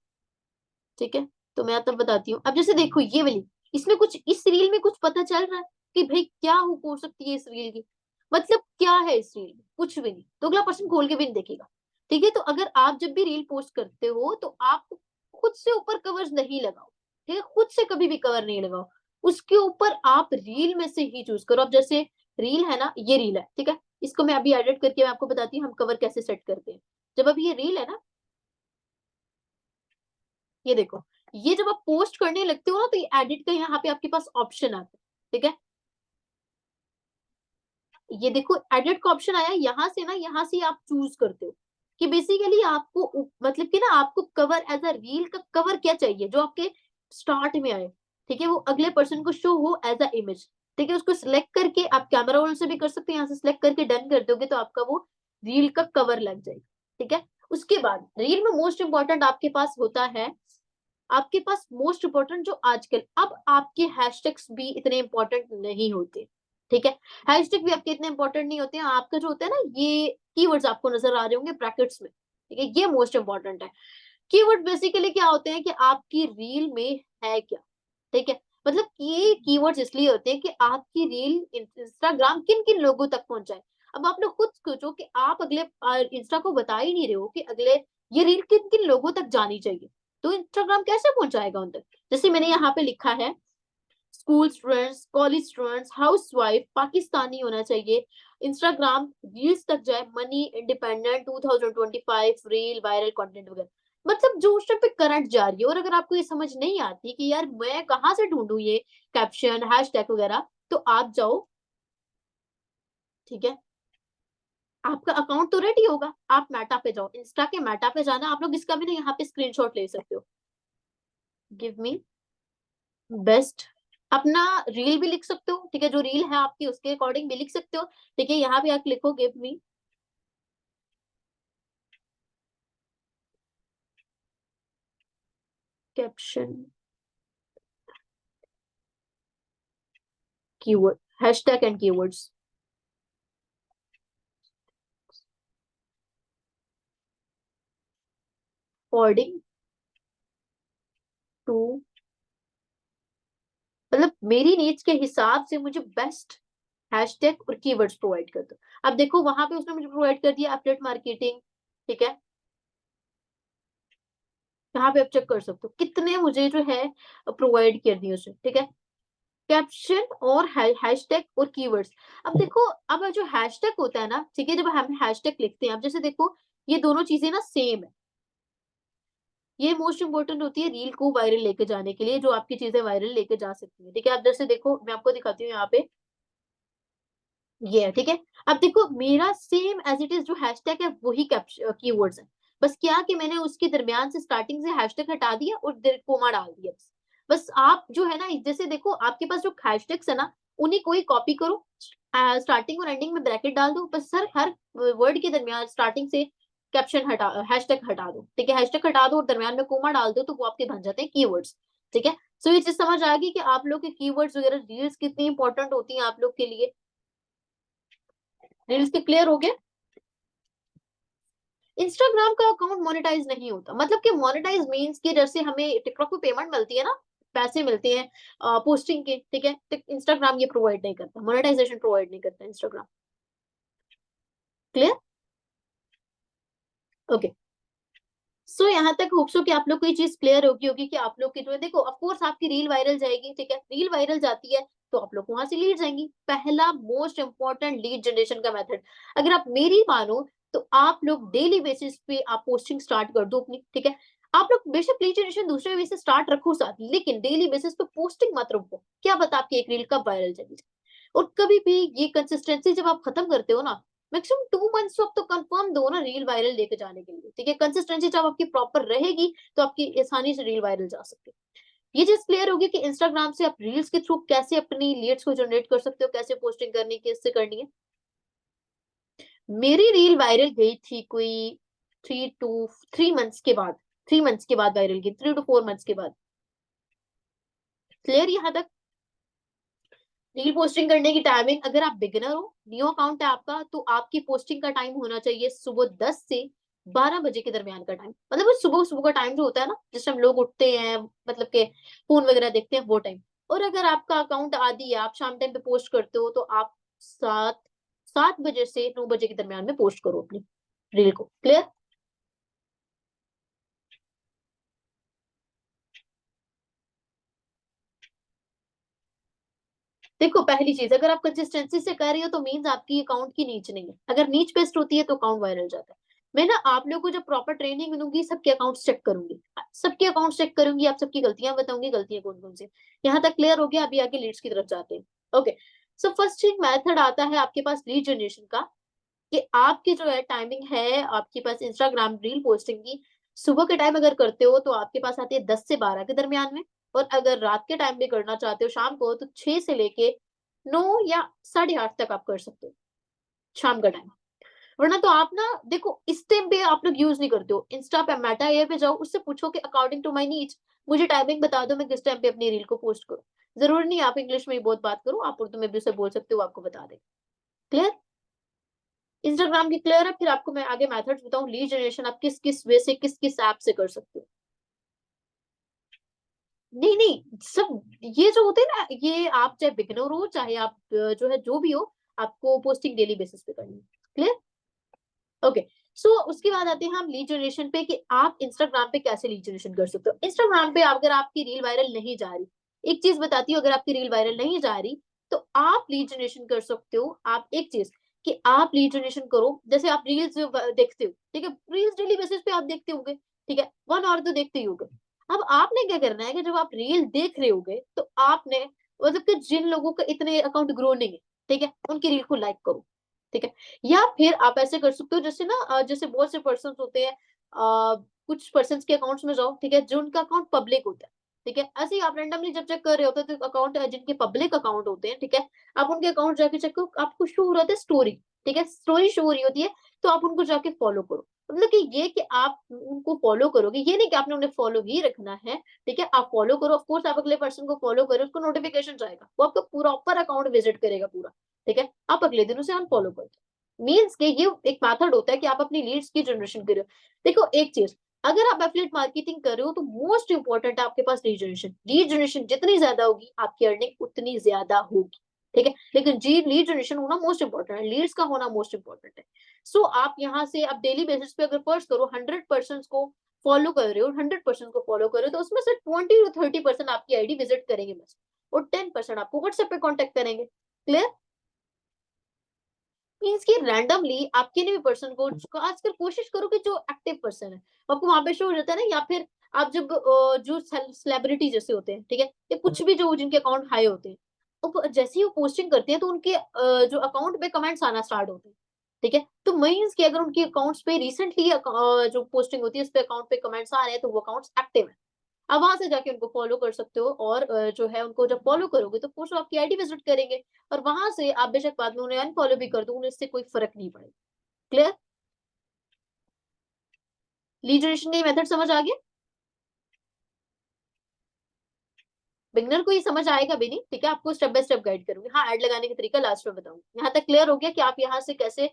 ठीक है, तो मैं तब बताती हूँ। अब जैसे देखो ये वाली, इसमें कुछ इस रील में कुछ पता चल रहा है कि भाई क्या हुक हो सकती है इस रील की, मतलब क्या है इस रील में, कुछ भी नहीं, तो अगला पर्सन खोल के भी नहीं देखेगा। ठीक है, तो अगर आप जब भी रील पोस्ट करते हो तो आप खुद से ऊपर कवर्स नहीं लगाओ। ठीक है, खुद से कभी भी कवर नहीं लगाओ। उसके ऊपर आप रील में से ही चूज करो। अब जैसे रील है ना, ये रील है, ठीक है, इसको मैं अभी एडिट करके मैं आपको बताती हूँ हम कवर कैसे सेट करते हैं। जब अभी ये रील है ना, ये देखो, ये जब आप पोस्ट करने लगते हो ना तो ये एडिट का यहाँ पे आपके पास ऑप्शन आता है। ठीक है, ये देखो एडिट का ऑप्शन आया, यहाँ से ना, यहाँ से आप चूज करते हो कि बेसिकली आपको मतलब कि ना आपको कवर एज अ रील का कवर क्या चाहिए जो आपके स्टार्ट में आए। ठीक है, वो अगले पर्सन को शो हो एज अ इमेज। ठीक है, उसको सिलेक्ट करके आप कैमरा रोल से भी कर सकते हो, यहाँ से सिलेक्ट करके डन कर दोगे तो आपका वो रील का कवर लग जाएगा। ठीक है, उसके बाद रील में मोस्ट इंपॉर्टेंट आपके पास होता है, आपके पास मोस्ट इंपॉर्टेंट जो आजकल, अब आपके हैशटैग्स भी इतने इंपॉर्टेंट नहीं होते। ठीक है, हैशटैग भी आपके इतने इंपॉर्टेंट नहीं होते हैं। आपका जो होता है ना, ये कीवर्ड्स आपको नजर आ रहे होंगे ब्रैकेट्स में, ठीक है, ये मोस्ट इंपॉर्टेंट है। कीवर्ड बेसिकली क्या होते हैं कि आपकी रील में है क्या। ठीक है, मतलब ये कीवर्ड्स इसलिए होते हैं कि आपकी रील इंस्टाग्राम किन किन लोगों तक पहुंचाए। अब आप लोग खुद सोचो कि आप अगले इंस्टा को बता ही नहीं रहे हो कि अगले ये रील किन किन लोगों तक जानी चाहिए, तो इंस्टाग्राम कैसे पहुंचाएगा उन तक। जैसे मैंने यहाँ पे लिखा है, school students, college students, housewife, Pakistani होना चाहिए, इंस्टाग्राम रील्स तक जाए, money independent 2025 reel viral content वगैरह। मतलब जो उस टाइम पे करंट जा रही है। और अगर आपको ये समझ नहीं आती कि यार मैं कहाँ से ढूंढूं ये कैप्शन हैशटैग वगैरह, तो आप जाओ, ठीक है, आपका अकाउंट तो रेडी होगा, आप मेटा पे जाओ, इंस्टा के मेटा पे जाना। आप लोग इसका भी ना यहाँ पे स्क्रीनशॉट ले सकते हो। गिव मी बेस्ट, अपना रील भी लिख सकते हो, ठीक है, जो रील है आपकी उसके अकॉर्डिंग भी लिख सकते हो। ठीक है, यहाँ पे आप लिखो give me caption keyword, hashtag and keywords. According to, मतलब मेरी नीड्स के हिसाब से मुझे बेस्ट हैशटैग और कीवर्ड्स प्रोवाइड कर दो। अब देखो वहां पे उसने मुझे प्रोवाइड कर दिया एफिलिएट मार्केटिंग, ठीक है, यहाँ पे आप चेक कर सकते हो कितने मुझे जो है प्रोवाइड कर दिए उसने, ठीक है, कैप्शन और हैशटैग और कीवर्ड्स। अब देखो, अब जो हैशटैग होता है ना, ठीक है, जब हम हैशटैग लिखते हैं, अब जैसे देखो ये दोनों चीजें ना सेम है, ये मोस्ट इंपोर्टेंट होती है रील को वायरल लेके जाने के लिए, जो आपकी चीजें वायरल लेके जा सकती है, ठीक है। अब जैसे देखो मैं आपको दिखाती हूँ यहाँ पे, ये है, ठीक है। अब देखो मेरा सेम एज इट इज जो हैशटैग है वही कीवर्ड्स है, बस क्या कि मैंने उसके दरमियान से स्टार्टिंग से हैशटैग हटा दिया और कोमा डाल दिया, बस। बस आप जो है ना, जैसे देखो आपके पास जो हैशटैग्स है ना, उन्हीं को ही कॉपी करो, स्टार्टिंग और एंडिंग में ब्रैकेट डाल दो, बस सर हर वर्ड के दरमियान स्टार्टिंग से कैप्शन हटा, हैशटैग हटा दो, ठीक है, हैशटैग हटा दो और दरमियान में कोमा डाल दो, तो वो आपके बन जाते हैं कीवर्ड्स, ठीक है। सो ये चीज समझ आ गई कि आप लोग के कीवर्ड्स वगैरह रील्स कितनी इंपॉर्टेंट होती हैं आप लोग के लिए। रील्स के क्लियर हो गए। इंस्टाग्राम का अकाउंट मोनेटाइज नहीं होता, मतलब कि मोनेटाइज मींस कि जैसे हमें टिकटॉक पे पेमेंट मिलती है ना, पैसे मिलते हैं पोस्टिंग के, ठीक है, तो इंस्टाग्राम ये प्रोवाइड नहीं करता, मोनेटाइजेशन प्रोवाइड नहीं करता इंस्टाग्राम। Clear, okay. सो यहाँ तक होप सो कि आप लोग को ये चीज क्लियर होगी होगी कि आप लोग की जो है, देखो ऑफ कोर्स आपकी रील वायरल जाएगी, ठीक है, रील वायरल जाती है तो आप लोग वहां से लीड जाएंगी, पहला मोस्ट इंपॉर्टेंट लीड जनरेशन का मेथड। अगर आप मेरी मानो तो आप लोग डेली बेसिस पे आप पोस्टिंग स्टार्ट कर दो अपनी, ठीक है। आप लोग बेशक लीड जनरेशन दूसरे वे से स्टार्ट रखो साथ, लेकिन डेली बेसिस पे पोस्टिंग मत रखो, क्या पता आपकी एक रील कब वायरल चली जाए। और कभी भी ये कंसिस्टेंसी जब आप खत्म करते हो ना, मैक्सिमम 2 मंथ्स तो आप तो कंफर्म दो ना रील वायरल लेके जाने के लिए, ठीक है। कंसिस्टेंसी जब आपकी प्रॉपर रहेगी तो आपकी आसानी से रील वायरल जा सकती है। ये चीज क्लियर होगी कि इंस्टाग्राम से आप रील्स के थ्रू कैसे अपनी लीड्स को जनरेट कर सकते हो, कैसे पोस्टिंग करनी है, किससे करनी है। मेरी रील वायरल गई थी कोई 3 मंथ्स के बाद, 3 मंथ्स के बाद वायरल गई, 3 to 4 मंथ्स के बाद। क्लियर यहाँ तक। रील पोस्टिंग करने की टाइमिंग, अगर आप बिगिनर हो, न्यू अकाउंट है आपका, तो आपकी पोस्टिंग का टाइम होना चाहिए सुबह 10 से 12 बजे के दरमियान का टाइम, मतलब वो सुबह सुबह का टाइम जो होता है ना, जिस टाइम लोग उठते हैं, मतलब के फोन वगैरह देखते हैं, वो टाइम। और अगर आपका अकाउंट आदि है, आप शाम टाइम पे पोस्ट करते हो, तो आप 7 7 बजे से 9 बजे के दरमियान में पोस्ट करो अपनी रील को। क्लियर। देखो पहली चीज, अगर आप कंसिस्टेंसी से कर रही हो तो मीन्स आपकी अकाउंट की नीच नहीं है, अगर नीच बेस्ट होती है तो अकाउंट वायरल जाता है। मैं ना आप लोगों को जब प्रॉपर ट्रेनिंग दूंगी, सबके अकाउंट चेक करूंगी, सबके अकाउंट चेक करूंगी, आप सबकी गलतियां बताऊंगी, गलतियां कौन कौन सी। यहाँ तक क्लियर हो गया, अभी आगे लीड्स की तरफ जाते हैं। Okay, so first thing method आता है आपके पास लीड जनरेशन का, कि आपकी जो है टाइमिंग है आपके पास इंस्टाग्राम रील पोस्टिंग की, सुबह के टाइम अगर करते हो तो आपके पास आती है 10 से 12 के दरमियान में, और अगर रात के टाइम में करना चाहते हो शाम को, तो 6 से लेके 9 या 8:30 तक आप कर सकते हो, शाम का टाइम। वरना तो आप ना देखो इस टाइम पे आप लोग यूज नहीं करते हो, इंस्टा पे मेटा एआई पे जाओ, उससे पूछो कि अकॉर्डिंग टू माय नीड्स मुझे टाइमिंग बता दो, मैं किस टाइम पे अपनी रील को पोस्ट करूँ। जरूरी नहीं आप इंग्लिश में ही बहुत बात करो, आप उर्दू में भी उसे बोल सकते हो, वो आपको बता देगा। क्लियर। इंस्टाग्राम की क्लियर है, फिर आपको मैं आगे मेथड्स बताऊं लीड जनरेशन आप किस किस वे से, किस किस ऐप से कर सकते हो। नहीं नहीं, सब ये जो होते हैं ना, ये आप चाहे बिगिनर हो, चाहे आप जो है जो भी हो, आपको पोस्टिंग डेली बेसिस पे करनी है। Clear, okay. सो उसके बाद आते हैं हम लीड जनरेशन पे, कि आप इंस्टाग्राम पे कैसे लीड जनरेशन कर सकते हो। इंस्टाग्राम पे अगर आपकी रील वायरल नहीं जा रही, एक चीज बताती हूँ, अगर आपकी रील वायरल नहीं जा रही तो आप लीड जनरेशन कर सकते हो। आप एक चीज, कि आप लीड जनरेशन करो, जैसे आप रील्स देखते हो, ठीक है, रील्स डेली बेसिस पे आप देखते होंगे, ठीक है, 1 आवर तो देखते ही होगे। अब आपने क्या करना है कि जब आप रील देख रहे होगे तो आपने, मतलब कि जिन लोगों का इतने अकाउंट ग्रो नहीं है, ठीक है, उनकी रील को लाइक करो, ठीक है। या फिर आप ऐसे कर सकते हो, जैसे ना जैसे बहुत से पर्सन होते हैं, कुछ पर्सन के अकाउंट्स में जाओ, ठीक है, जो उनका अकाउंट पब्लिक होता है, ठीक है, ऐसे ही आप रैंडमली जब चेक कर रहे होते हैं तो अकाउंट जिनके पब्लिक अकाउंट होते हैं, ठीक है, आप उनके अकाउंट जाके चेक करो, आपको शो हो रहा है स्टोरी, ठीक है, स्टोरी शो हो रही होती है, तो आप उनको जाके फॉलो करो। मतलब कि ये कि आप उनको फॉलो करोगे, ये नहीं कि आपने उन्हें फॉलो ही रखना है, ठीक है, आप फॉलो करो, ऑफ कोर्स आप अगले पर्सन को फॉलो करो, उसको नोटिफिकेशन जाएगा, वो आपका प्रॉपर अकाउंट विजिट करेगा पूरा, ठीक है, आप अगले दिन उसे अनफॉलो कर दो। मीन्स के ये एक मेथड होता है कि आप अपनी लीड्स की जनरेशन करो। देखो एक चीज, अगर आप एफिलिएट मार्केटिंग कर रहे हो तो मोस्ट इंपॉर्टेंट है आपके पास लीड जनरेशन। लीड जनरेशन जितनी ज्यादा होगी आपकी अर्निंग उतनी ज्यादा होगी, ठीक है। लेकिन जी लीड जनरेशन होना मोस्ट इंपॉर्टेंट है, लीड्स का होना मोस्ट इंपॉर्टेंट है। सो आप यहाँ से आप डेली बेसिस पे अगर फर्स्ट करो 100% को फॉलो कर रहे हो, 100% को फॉलो कर रहे हो, तो उसमें से 20 to 30% आपकी आईडी विजिट करेंगे बस, और 10% आपको व्हाट्सएप पे कॉन्टेक्ट करेंगे। क्लियर? मीन्स कि रैंडमली आपके भी पर्सन को आजकल कोशिश करो कि जो एक्टिव पर्सन है आपको वहां पे शो हो जाता है ना, या फिर आप जब जो सेलिब्रिटी जैसे होते हैं, ठीक है, या कुछ भी जो जिनके अकाउंट हाई होते हैं, तो जैसे ही वो पोस्टिंग करते हैं तो उनके जो अकाउंट पे कमेंट्स आना स्टार्ट होते हैं, ठीक है। तो मीन्स कि अगर उनके अकाउंट्स पे रिसेंटली जो पोस्टिंग होती है उस पे अकाउंट पे कमेंट्स आ रहे हैं तो वो अकाउंट्स एक्टिव है। आप वहां से जाके उनको फॉलो कर सकते हो, और जो है उनको जब फॉलो करोगे तो कुछ आपकी आईडी विजिट करेंगे, और वहां से आप बेशक बाद में उन्हें अनफॉलो भी कर दो, उन्हें इससे कोई फर्क नहीं पड़ेगा। क्लियर? लीड जनरेशन का ये मेथड समझ आ गया? बिगनर को ये समझ आएगा भी नहीं, ठीक है, आपको स्टेप बाय स्टेप गाइड करूंगी। हाँ, ऐड लगाने का तरीका लास्ट में बताऊंगी। यहाँ तक क्लियर हो गया कि आप यहाँ से कैसे,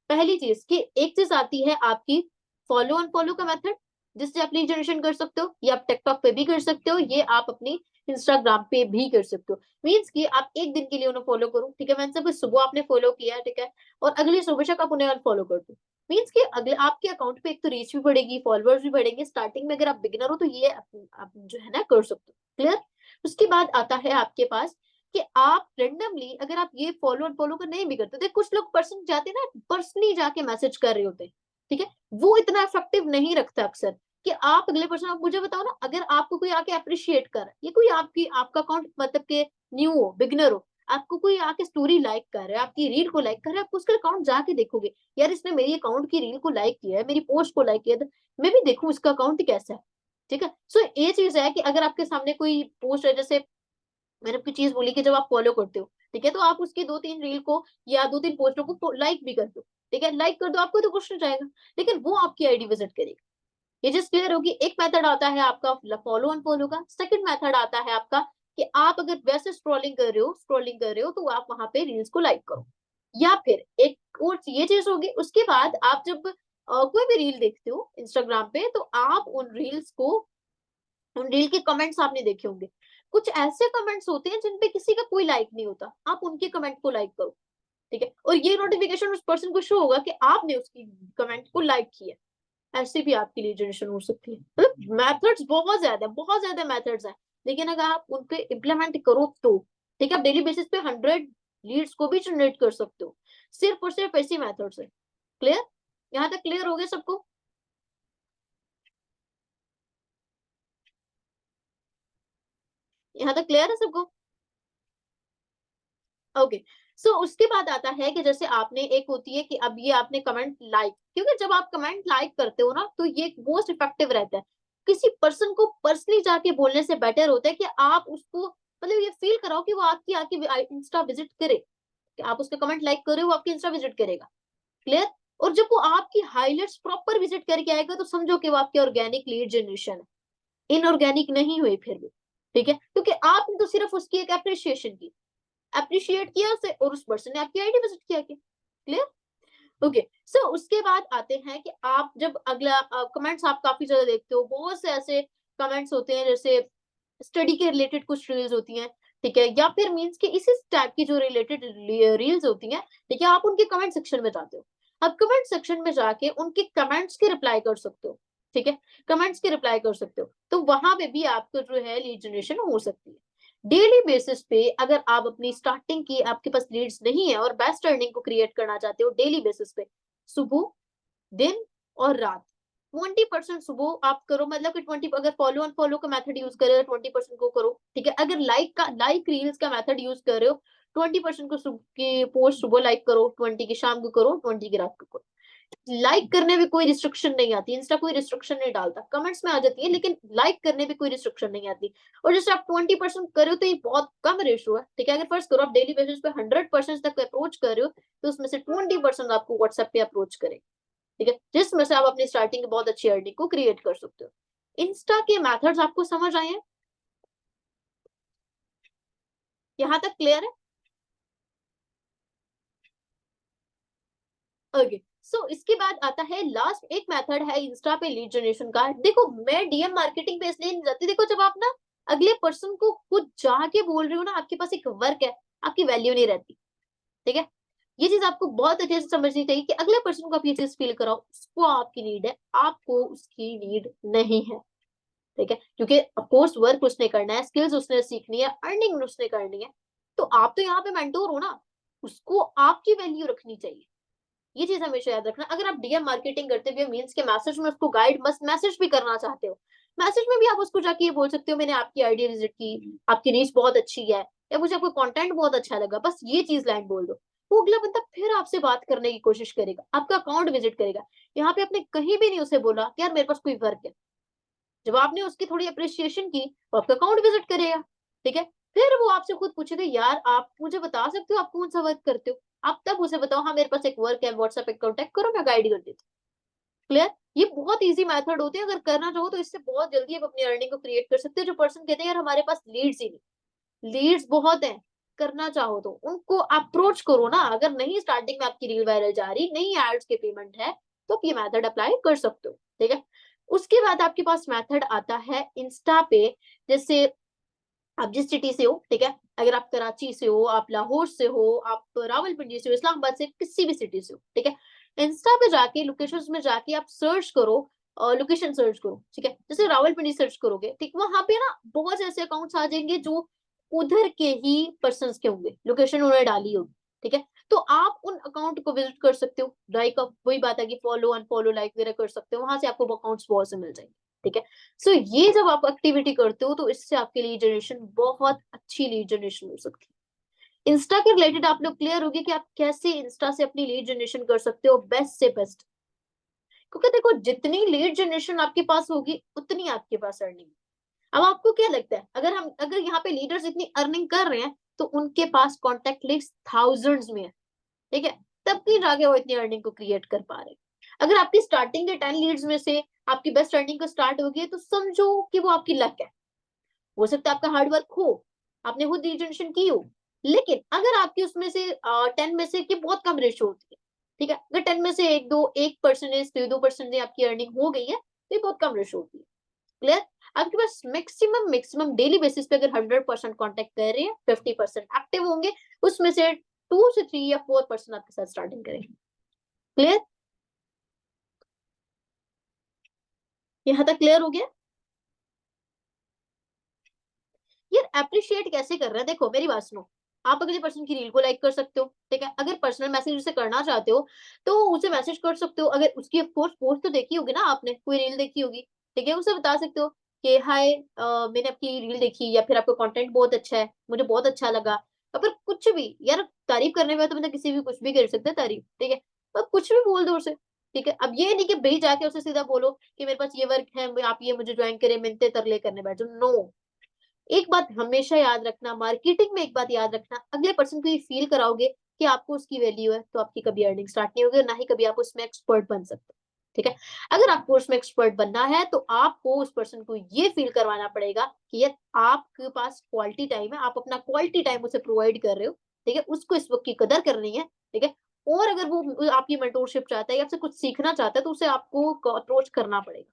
पहली चीज कि एक चीज आती है आपकी फॉलो अनफॉलो का मेथड, जिससे आप लीड जनरेशन कर सकते हो। ये आप टिकटॉक पे भी कर सकते हो, ये आप अपनी इंस्टाग्राम पे भी कर सकते हो। मीन्स कि आप एक दिन के लिए उन्हें फॉलो करो, ठीक है, मैंने सब सुबह आपने फॉलो किया है, ठीक है, और अगली सुबह तक आप उन्हें अनफॉलो कर दो। मीन्स कि अगले आपके अकाउंट पे एक तो रीच भी बढ़ेगी, फॉलोअर्स भी बढ़ेंगे। स्टार्टिंग में अगर आप बिगिनर हो तो ये आप जो है ना कर सकते हो। क्लियर? उसके बाद आता है आपके पास कि आप रेंडमली अगर आप ये फॉलो और फॉलो कर नहीं भी करते, तो कुछ लोग पर्सन जाते हैं ना, पर्सनली जाके मैसेज कर रहे होते हैं, ठीक है, वो इतना इफेक्टिव नहीं रखता अक्सर। कि आप अगले पर्सन, आप मुझे बताओ ना, अगर आपको कोई आके अप्रिशिएट कर रहा है, ये कोई आपकी आपका अकाउंट मतलब के न्यू हो, बिगनर हो, आपको कोई आके स्टोरी लाइक कर रहा है, आपकी रील को लाइक कर रहा है, आप उसका अकाउंट जाके देखोगे, यार इसने मेरी अकाउंट की रील को लाइक किया है, मेरी पोस्ट को लाइक किया है, तो मैं भी देखूं इसका अकाउंट कैसा है, ठीक है। सो ये चीज है कि अगर आपके सामने कोई पोस्ट है, जैसे मैंने आपको चीज बोली कि जब आप फॉलो करते हो, ठीक है, तो आप उसकी 2-3 रील को या 2-3 पोस्टों को लाइक भी कर दो, ठीक है, लाइक कर दो, आपको तो कुछ नहीं जाएगा, लेकिन वो आपकी आईडी विजिट करेगा। ये चीज क्लियर होगी। एक मेथड आता है आपका फॉलो अनफॉलो का, सेकंड मेथड आता है आपका कि आप अगर वैसे स्क्रॉलिंग कर रहे हो तो आप वहां पे रील्स को लाइक करो। या फिर एक और ये चीज होगी, उसके बाद आप जब कोई भी रील देखते हो इंस्टाग्राम पे, तो आप उन रील के कमेंट्स आपने देखे होंगे, कुछ ऐसे कमेंट्स होते हैं जिन पे किसी का कोई लाइक नहीं होता, आप उनके कमेंट को लाइक करो, ठीक है, और ये नोटिफिकेशन उस पर्सन को शो होगा कि आपने उसकी कमेंट को लाइक किया। ऐसे भी आपकी लीड जनरेशन हो सकती है। मतलब मेथड्स बहुत ज्यादा मेथड्स हैं, लेकिन अगर आप उन पे इम्प्लीमेंट करो तो, ठीक है, आप डेली बेसिस पे 100 लीड्स को भी जनरेट कर सकते हो, सिर्फ और सिर्फ ऐसी मेथड्स है। क्लियर? यहाँ तक क्लियर हो गया सबको? यहाँ तक क्लियर है सबको? ओके। सो उसके बाद आता है कि जैसे आपने एक होती है कि अब ये आपने कमेंट लाइक, क्योंकि जब आप कमेंट लाइक करते हो ना तो ये मोस्ट इफेक्टिव रहता है। किसी पर्सन को पर्सनली जाके बोलने से बेटर होता है कि आप उसको मतलब ये फील कराओ कि वो आपकी आके इंस्टा विजिट करे, कि आप उसका कमेंट लाइक कर रहे हो, वो आपकी इंस्टा विजिट करेगा। क्लियर? और जब वो आपकी हाइलाइट्स प्रॉपर विजिट करके आएगा तो समझो कि वो आपकी ऑर्गेनिक लीड जनरेशन है, इनऑर्गेनिक नहीं हुई फिर भी, ठीक है, क्योंकि आपने तो सिर्फ उसकी एक अप्रिशिएशन की, अप्रिशिएट किया उसे, और उस पर्सन ने आपकी आईडी विजिट किया। क्लियर? ओके। सो उसके बाद आते हैं कि आप जब अगला कमेंट्स आप काफी ज्यादा देखते हो, बहुत से ऐसे कमेंट्स होते हैं जैसे स्टडी के रिलेटेड कुछ रील्स होती हैं, ठीक है, या फिर मींस के इसी टाइप की जो रिलेटेड रील्स होती हैं, ठीक है, आप उनके कमेंट सेक्शन में जाते हो। आप कमेंट सेक्शन में जाके उनके कमेंट्स के रिप्लाई कर सकते हो, ठीक है, कमेंट्स के रिप्लाई कर सकते हो, तो वहां पे भी आपको जो है लीड जनरेशन हो सकती है। डेली बेसिस पे अगर आप अपनी स्टार्टिंग की आपके पास लीड्स नहीं है और बेस्ट अर्निंग को क्रिएट करना चाहते हो डेली बेसिस पे, सुबह, दिन और रात, 20% सुबह आप करो, मतलब कि 20 अगर फॉलो एंड फॉलो का मेथड यूज कर रहे हो 20% को करो, ठीक है, अगर लाइक रील्स का मेथड यूज कर रहे हो 20% को सुबह की पोस्ट सुबह लाइक करो, 20 की शाम को करो, 20 की रात को करो। लाइक करने में कोई रिस्ट्रिक्शन नहीं आती, इंस्टा कोई रिस्ट्रिक्शन नहीं डालता, कमेंट्स में आ जाती है लेकिन लाइक करने में कोई रिस्ट्रिक्शन नहीं आती। और जैसे आप 20% कर रहे हो तो ये बहुत कम रेशियो है, ठीक है, अगर फर्स्ट करो आप डेली बेसिस पे 100% तक अप्रोच कर रहे हो तो उसमें से 20% आपको व्हाट्सएप पे अप्रोच करें, ठीक है, जिसमें से आप अपनी स्टार्टिंग बहुत अच्छी अर्निंग को क्रिएट कर सकते हो। इंस्टा के मेथड्स आपको समझ आए हैं? यहाँ तक क्लियर है? ओके। सो इसके बाद आता है लास्ट एक मेथड है इंस्टा पे लीड जनरेशन का। देखो मैं डीएम मार्केटिंग पे इसलिए नहीं जाती, देखो जब आप ना अगले पर्सन को खुद जाके बोल रहे हो ना, आपके पास एक वर्क है, आपकी वैल्यू नहीं रहती। ठीक है, ये चीज आपको बहुत अच्छे से समझनी चाहिए कि अगले पर्सन को आप ये चीज फील कराओ, उसको आपकी नीड है, आपको उसकी नीड नहीं है। ठीक है, क्योंकि ऑफकोर्स वर्क उसने करना है, स्किल्स उसने सीखनी है, अर्निंग उसने करनी है, तो आप तो यहाँ पे मेंटोर हो ना, उसको आपकी वैल्यू रखनी चाहिए। ये चीज हमेशा याद रखना। अगर आप डीएम मार्केटिंग करते हुए मीन्स के मैसेज में उसको गाइड बस मैसेज भी करना चाहते हो, मैसेज में भी आप उसको जाके ये बोल सकते हो मैंने आपकी आईडी विजिट की, आपकी रीच बहुत अच्छी है, या मुझे आपका कंटेंट बहुत अच्छा लगा, बस ये चीज लाइन बोल दो, वो अगला बंदा फिर आपसे बात करने की कोशिश करेगा, आपका अकाउंट विजिट करेगा। यहाँ पे आपने कहीं भी नहीं उसे बोला कि यार मेरे पास कोई वर्क है, जब आपने उसकी थोड़ी अप्रिशिएशन की तो आपका अकाउंट विजिट करेगा। ठीक है, फिर वो आपसे खुद पूछेगा यार आप मुझे बता सकते हो आप कौन सा वर्क करते हो, आप तब उसे बताओ हाँ मेरे पास एक वर्क है, व्हाट्सएप पे कांटेक्ट करो, मैं गाइड कर देती हूँ। क्लियर? ये बहुत इजी मेथड होते हैं, अगर करना चाहो तो इससे बहुत जल्दी आप अपनी अर्निंग को क्रिएट कर सकते हो। जो पर्सन कहते हैं यार हमारे पास लीड्स ही नहीं, लीड्स बहुत है, करना चाहो तो उनको अप्रोच करो ना। अगर नहीं स्टार्टिंग में आपकी रील वायरल जा रही, नहीं एड्स के पेमेंट है, तो आप ये मेथड अप्लाई कर सकते हो। ठीक है, उसके बाद आपके पास मेथड आता है इंस्टा पे। जैसे आप जिस सिटी से हो, ठीक है, अगर आप कराची से हो, आप लाहौर से हो, आप रावलपिंडी से हो, इस्लामाबाद से, किसी भी सिटी से हो, ठीक है, इंस्टा पे जाके लोकेशंस में जाके आप सर्च करो, लोकेशन सर्च करो। ठीक है, जैसे रावलपिंडी सर्च करोगे, ठीक, वहां पे ना बहुत से ऐसे अकाउंट्स आ जाएंगे जो उधर के ही पर्सन के होंगे, लोकेशन उन्होंने डाली होगी। ठीक है, तो आप उन अकाउंट को विजिट कर सकते हो, लाइक वही बात है कि फॉलो अनफॉलो लाइक वगैरह कर सकते हो, वहां से आपको अकाउंट्स बहुत से मिल जाएंगे। ठीक है, सो ये जब आप एक्टिविटी करते हो तो इससे आपके लीड जनरेशन बहुत अच्छी लीड जनरेशन हो सकती है। इंस्टा के रिलेटेड आप लोग क्लियर होगी कि आप कैसे इंस्टा से अपनी लीड जनरेशन कर सकते हो बेस्ट से बेस्ट। क्योंकि देखो जितनी लीड जनरेशन आपके पास होगी उतनी आपके पास अर्निंग। अब आपको क्या लगता है, अगर यहाँ पे लीडर्स इतनी अर्निंग कर रहे हैं तो उनके पास कॉन्टेक्ट लिस्ट थाउजेंड्स में है। ठीक है, तब क्यों जाके वो इतनी अर्निंग को क्रिएट कर पा रहे हैं। अगर आपकी स्टार्टिंग के 10 लीड्स में से आपकी बेस्ट अर्निंग को स्टार्ट होगी है, तो समझो कि वो आपकी लक है। हो सकता है आपका हार्ड वर्क हो, आपने खुद लीड जनरेशन की हो, लेकिन अगर आपकी उसमें से 10 में से की बहुत कम रेशियो होती है। ठीक है, अगर 10 में से एक दो 1% 2% आपकी अर्निंग हो गई है तो ये बहुत कम रेशियो होती है। क्लियर? आपके पास मैक्सिमम मैक्सिमम डेली बेसिस पे अगर 100% कांटेक्ट कर रहे हैं, 50% एक्टिव होंगे, उसमें से 2 से 3 या 4% आपके साथ स्टार्टिंग करेंगे। क्लियर? यहाँ तक क्लियर हो गया? यार अप्रिशिएट कैसे कर रहे हैं, देखो मेरी बात सुनो। आप अगले पर्सन की रील को लाइक कर सकते हो, ठीक है, अगर पर्सनल मैसेज उसे करना चाहते हो तो उसे मैसेज कर सकते हो। अगर उसकी ऑफ कोर्स पोस्ट तो देखी होगी ना, आपने कोई रील देखी होगी, ठीक है, उसे बता सकते हो कि हाय मैंने आपकी रील देखी, या फिर आपका कंटेंट बहुत अच्छा है, मुझे बहुत अच्छा लगा, या फिर कुछ भी। यार तारीफ करने में तो मतलब किसी भी कुछ भी कर सकता है तारीफ, ठीक है, पर कुछ भी बोल दो उसे। ठीक है, अब ये नहीं कि भाई जाके उसे सीधा बोलो कि मेरे पास ये वर्क है, आप ये मुझे ज्वाइन करें, मिलते तरले करने बैठ जाओ, नो। एक बात हमेशा याद रखना, मार्केटिंग में एक बात याद रखना, अगले पर्सन को ये फील कराओगे कि आपको उसकी वैल्यू है, तो आपकी कभी अर्निंग स्टार्ट नहीं होगी और ना ही कभी आप उसमें एक्सपर्ट बन सकते हो। ठीक है, अगर आपको उसमें एक्सपर्ट बनना है तो आपको उस पर्सन को ये फील करवाना पड़ेगा कि यार आपके पास क्वालिटी टाइम है, आप अपना क्वालिटी टाइम उसे प्रोवाइड कर रहे हो। ठीक है, उसको इस वक्त की कदर करनी है। ठीक है, और अगर वो आपकी मेंटोरशिप चाहता है या आपसे कुछ सीखना चाहता है तो उसे आपको अप्रोच करना पड़ेगा।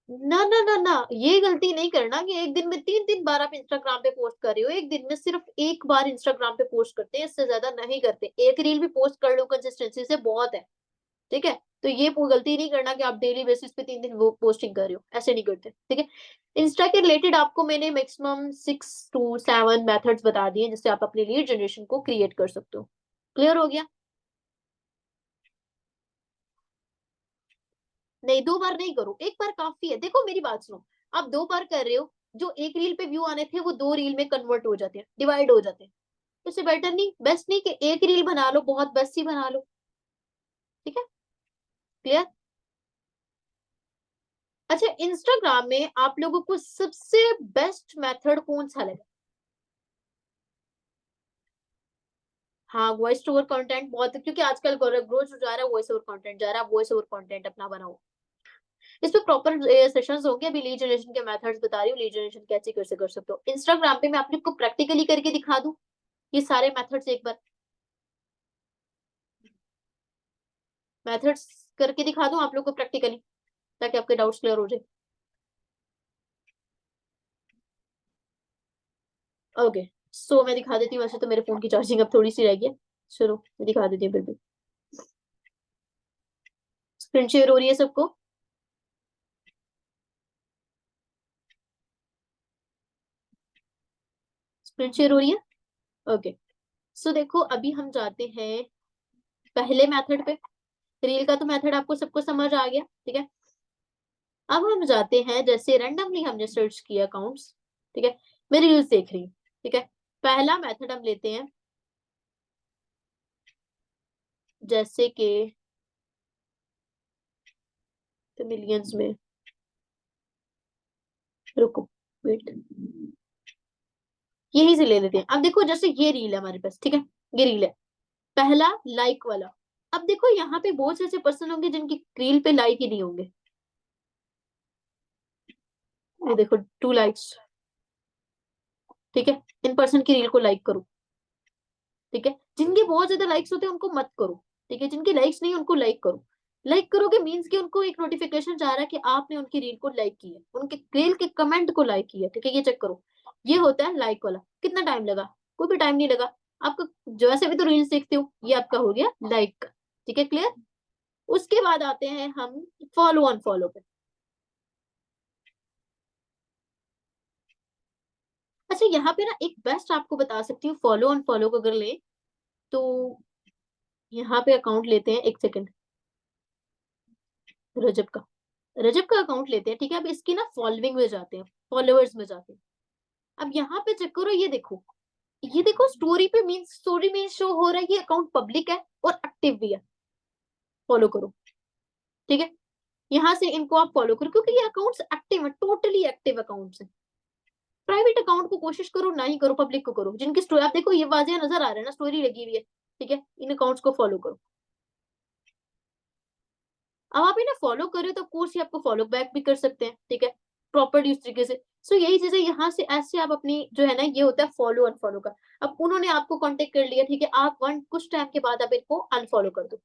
ना, ना, ना, ना, ये गलती नहीं करना कि एक दिन में 3-3 बार आप इंस्टाग्राम पे पोस्ट कर रहे हो। एक दिन में सिर्फ 1 बार इंस्टाग्राम पे पोस्ट करते हैं, इससे ज़्यादा नहीं करते। एक रील भी पोस्ट कर लो कंसिस्टेंसी से बहुत है, ठीक है? तो ये पो गलती नहीं करना कि आप डेली बेसिस पे 3 दिन वो पोस्टिंग कर रहे हो, ऐसे नहीं करते, ठीक है? इंस्टा के रिलेटेड आपको मैंने मैक्सिमम 6 टू 7 मेथड्स बता दिए जिससे आप अपनी लीड जनरेशन को क्रिएट कर सकते हो। क्लियर हो गया? नहीं, 2 बार नहीं करो, 1 बार काफ़ी है। देखो मेरी बात सुनो, आप 2 बार कर रहे हो, जो 1 रील पे व्यू आने थे वो 2 रील में कन्वर्ट हो जाते हैं, डिवाइड हो जाते हैं। इससे बेटर नहीं, बेस्ट नहीं कि 1 रील बना लो, बहुत बेस्ट ही बना लो। ठीक है? क्लियर? अच्छा, इंस्टाग्राम में आप लोगों को सबसे बेस्ट मेथड कौन-सा लगा? हाँ, वॉइस ओवर कंटेंट बहुत है क्योंकि आजकल ग्रो जो जा रहा है वॉइस ओवर कंटेंट जा रहा है, वॉइस ओवर कंटेंट अपना बनाओ। इस पे प्रॉपर सेशंस होंगे। अभी लीड जनरेशन के मेथड्स बता रही हूँ, लीड जनरेशन कैसे कर सकते हो। इंस्टाग्राम पे मैं आप लोग को प्रैक्टिकली करके दिखा दूँ, ये सारे मेथड्स एक बार। मेथड्स करके दिखा दूं आप लोग को प्रैक्टिकली, ताकि आपके डाउट्स क्लियर हो जाए। ओके, सो मैं दिखा देती हूँ। वैसे तो मेरे फोन की चार्जिंग अब थोड़ी सी रह गई है, चलो मैं दिखा देती हूँ फिर भी। स्क्रीन शेयर हो रही है सबको? स्क्रीन शेयर हो रही है? ओके, सो देखो अभी हम जाते हैं पहले मेथड पे। रील का तो मेथड आपको सबको समझ आ गया, ठीक है। अब हम जाते हैं, जैसे रैंडमली हमने सर्च किया अकाउंट्स, ठीक है, मैं रील्स देख रही हूँ, ठीक है। पहला मेथड हम लेते हैं, जैसे कि तो मिलियंस में, रुको वेट, यही से ले लेते हैं। अब देखो जैसे ये रील है हमारे पास, ठीक है, ये रील है पहला लाइक वाला। अब देखो यहाँ पे बहुत से ऐसे पर्सन होंगे जिनकी रील पे लाइक ही नहीं होंगे। ये देखो 2 लाइक्स, ठीक है। इन पर्सन की रील को लाइक करो, ठीक है। जिनके बहुत ज्यादा लाइक्स होते हैं उनको मत करो, ठीक है। जिनके लाइक्स नहीं उनको लाइक करो। लाइक करोगे मीन्स कि उनको एक नोटिफिकेशन जा रहा है कि आपने उनकी रील को लाइक किया, उनके रील के कमेंट को लाइक किया, ठीक है। ये चेक करो, ये होता है लाइक वाला। कितना टाइम लगा? कोई भी टाइम नहीं लगा आपका। जो ऐसे भी तो रील्स देखते हो, ये आपका हो गया लाइक का, ठीक है, क्लियर। उसके बाद आते हैं हम फॉलो ऑन फॉलो पे। अच्छा यहाँ पे ना एक बेस्ट आपको बता सकती हूँ, फॉलो ऑन फॉलो को अगर ले तो यहाँ पे अकाउंट लेते हैं, एक सेकंड, रजब का, रजब का अकाउंट लेते हैं, ठीक है। अब इसकी ना फॉलोइंग में जाते हैं, फॉलोअर्स में जाते हैं। अब यहाँ पे चेक करो, ये देखो, ये देखो स्टोरी पे मीन्स, स्टोरी में शो हो रहा है ये अकाउंट पब्लिक है और एक्टिव भी है। फॉलो करो, ठीक है। यहाँ से इनको आप फॉलो करो क्योंकि ये अकाउंट्स एक्टिव है, टोटली एक्टिव अकाउंट्स है। प्राइवेट अकाउंट को कोशिश करो ना ही करो, पब्लिक को करो। जिनकी स्टोरी आप देखो, ये वाजिया नजर आ रहा है ना, स्टोरी लगी हुई है, ठीक है। इन अकाउंट्स को फॉलो करो। अब आप इन्हें फॉलो करें तो कोर्स ही आपको फॉलो बैक भी कर सकते हैं, ठीक है, प्रॉपर्ली उस तरीके से। सो यही चीजें यहाँ से ऐसे आप अपनी जो है ना, ये होता है फॉलो अनफॉलो का। अब उन्होंने आपको कांटेक्ट कर लिया, ठीक है, आप वन कुछ टाइम के बाद आप इनको अनफॉलो कर दो,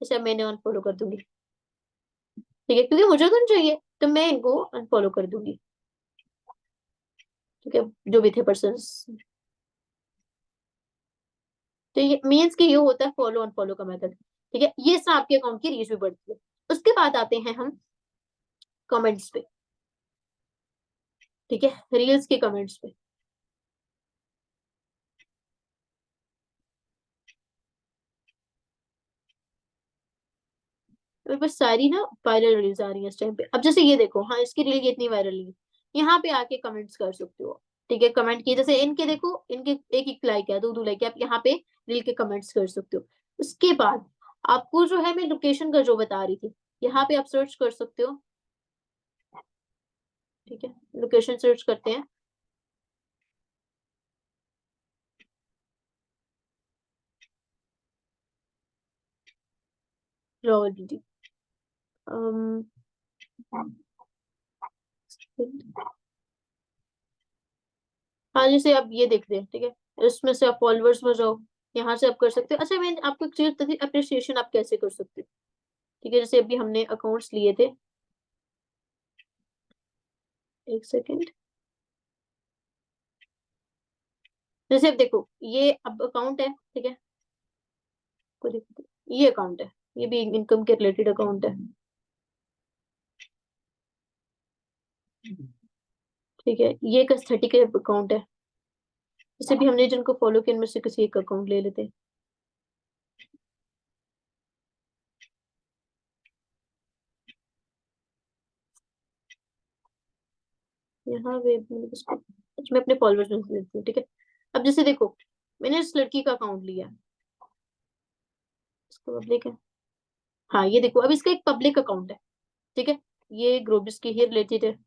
जैसे मैंने अनफॉलो कर दूंगी, ठीक है, क्योंकि मुझे तो नहीं चाहिए तो मैं इनको अनफॉलो कर दूंगी, ठीक है, जो भी थे पर्सन। तो ये मीन्स कि ये होता है फॉलो अनफॉलो का मेथड, ठीक है। ये इससे आपके अकाउंट की रीच भी बढ़ती है। उसके बाद आते हैं हम कमेंट्स पे, ठीक है, रील्स के कमेंट्स पे। मेरे पास सारी ना वायरल रील्स आ रही है इस टाइम पे। अब जैसे ये देखो, हाँ इसकी रील ये इतनी वायरल नहीं है। यहाँ पे आके कमेंट्स कर सकते हो, ठीक है। कमेंट किए, जैसे इनके देखो, इनके एक एक लाइक है, दो लाइक है, आप यहाँ पे रील के कमेंट्स कर सकते हो। उसके बाद आपको जो है, मैं लोकेशन का जो बता रही थी, यहाँ पे आप सर्च कर सकते हो, ठीक है। लोकेशन सर्च करते हैं, प्रोबेबिलिटी, हाँ जैसे आप ये देखते हैं, ठीक है, इसमें से आप फॉलोअर्स में जाओ, यहाँ से आप कर सकते हो। अच्छा मैं आपको एक चीज बताती, अप्रिसिएशन आप कैसे कर सकते हो, ठीक है। जैसे अभी हमने अकाउंट्स लिए थे, एक सेकेंड, जैसे अब देखो ये अब अकाउंट है, ठीक है, को देखो ये अकाउंट है, ये भी इनकम के रिलेटेड अकाउंट है, ठीक है। ये एक एस्थेटिक अकाउंट है, जैसे भी हमने जिनको फॉलो किया इनमें से किसी एक अकाउंट ले लेते हैं। यहाँ वे मैंने किसको, अच्छा मैं अपने फॉलोअर्स में से लेती हूँ, ठीक है। अब जैसे देखो, मैंने इस लड़की का अकाउंट लिया, इसको पब्लिक है, हाँ ये देखो, अब इसका एक पब्लिक अकाउंट है, ठीक है। ये ग्रोबिस की ही रिलेटेड है,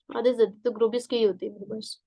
आधे से ज्यादा तो ग्रोबिस की ही होती है मेरे पास।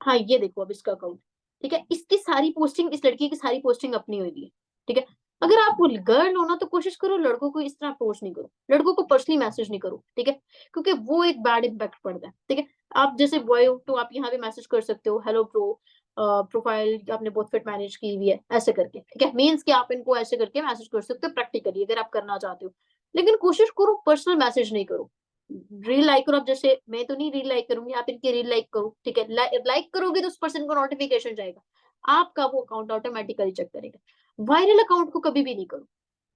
हाँ ये देखो अब इसका अकाउंट, ठीक है। इसकी सारी पोस्टिंग, इस लड़की की सारी पोस्टिंग अपनी हुई है, ठीक है। अगर आप गर्ल हो ना तो कोशिश करो लड़कों को इस तरह अप्रोच नहीं करो, लड़कों को पर्सनली मैसेज नहीं करो, ठीक है, क्योंकि वो एक बैड इम्पैक्ट पड़ता है, ठीक है। आप जैसे बॉय हो तो आप यहाँ पे मैसेज कर सकते हो, हेलो ब्रो, प्रोफाइल आपने बहुत फिट मैनेज की हुई है, ऐसे करके, ठीक है? मीन्स कि आप इनको ऐसे करके मैसेज कर सकते हो प्रैक्टिकली अगर आप करना चाहते हो। लेकिन कोशिश करो पर्सनल मैसेज नहीं करो। रील लाइक करो, अब जैसे मैं तो नहीं रील लाइक करूँगी, आप इनकी रील लाइक करो, ठीक है? लाइक करोगे तो उस पर्सन को नोटिफिकेशन जाएगा। आपका वो अकाउंट ऑटोमैटिकली चेक करेगा। वायरल अकाउंट को कभी भी नहीं करो,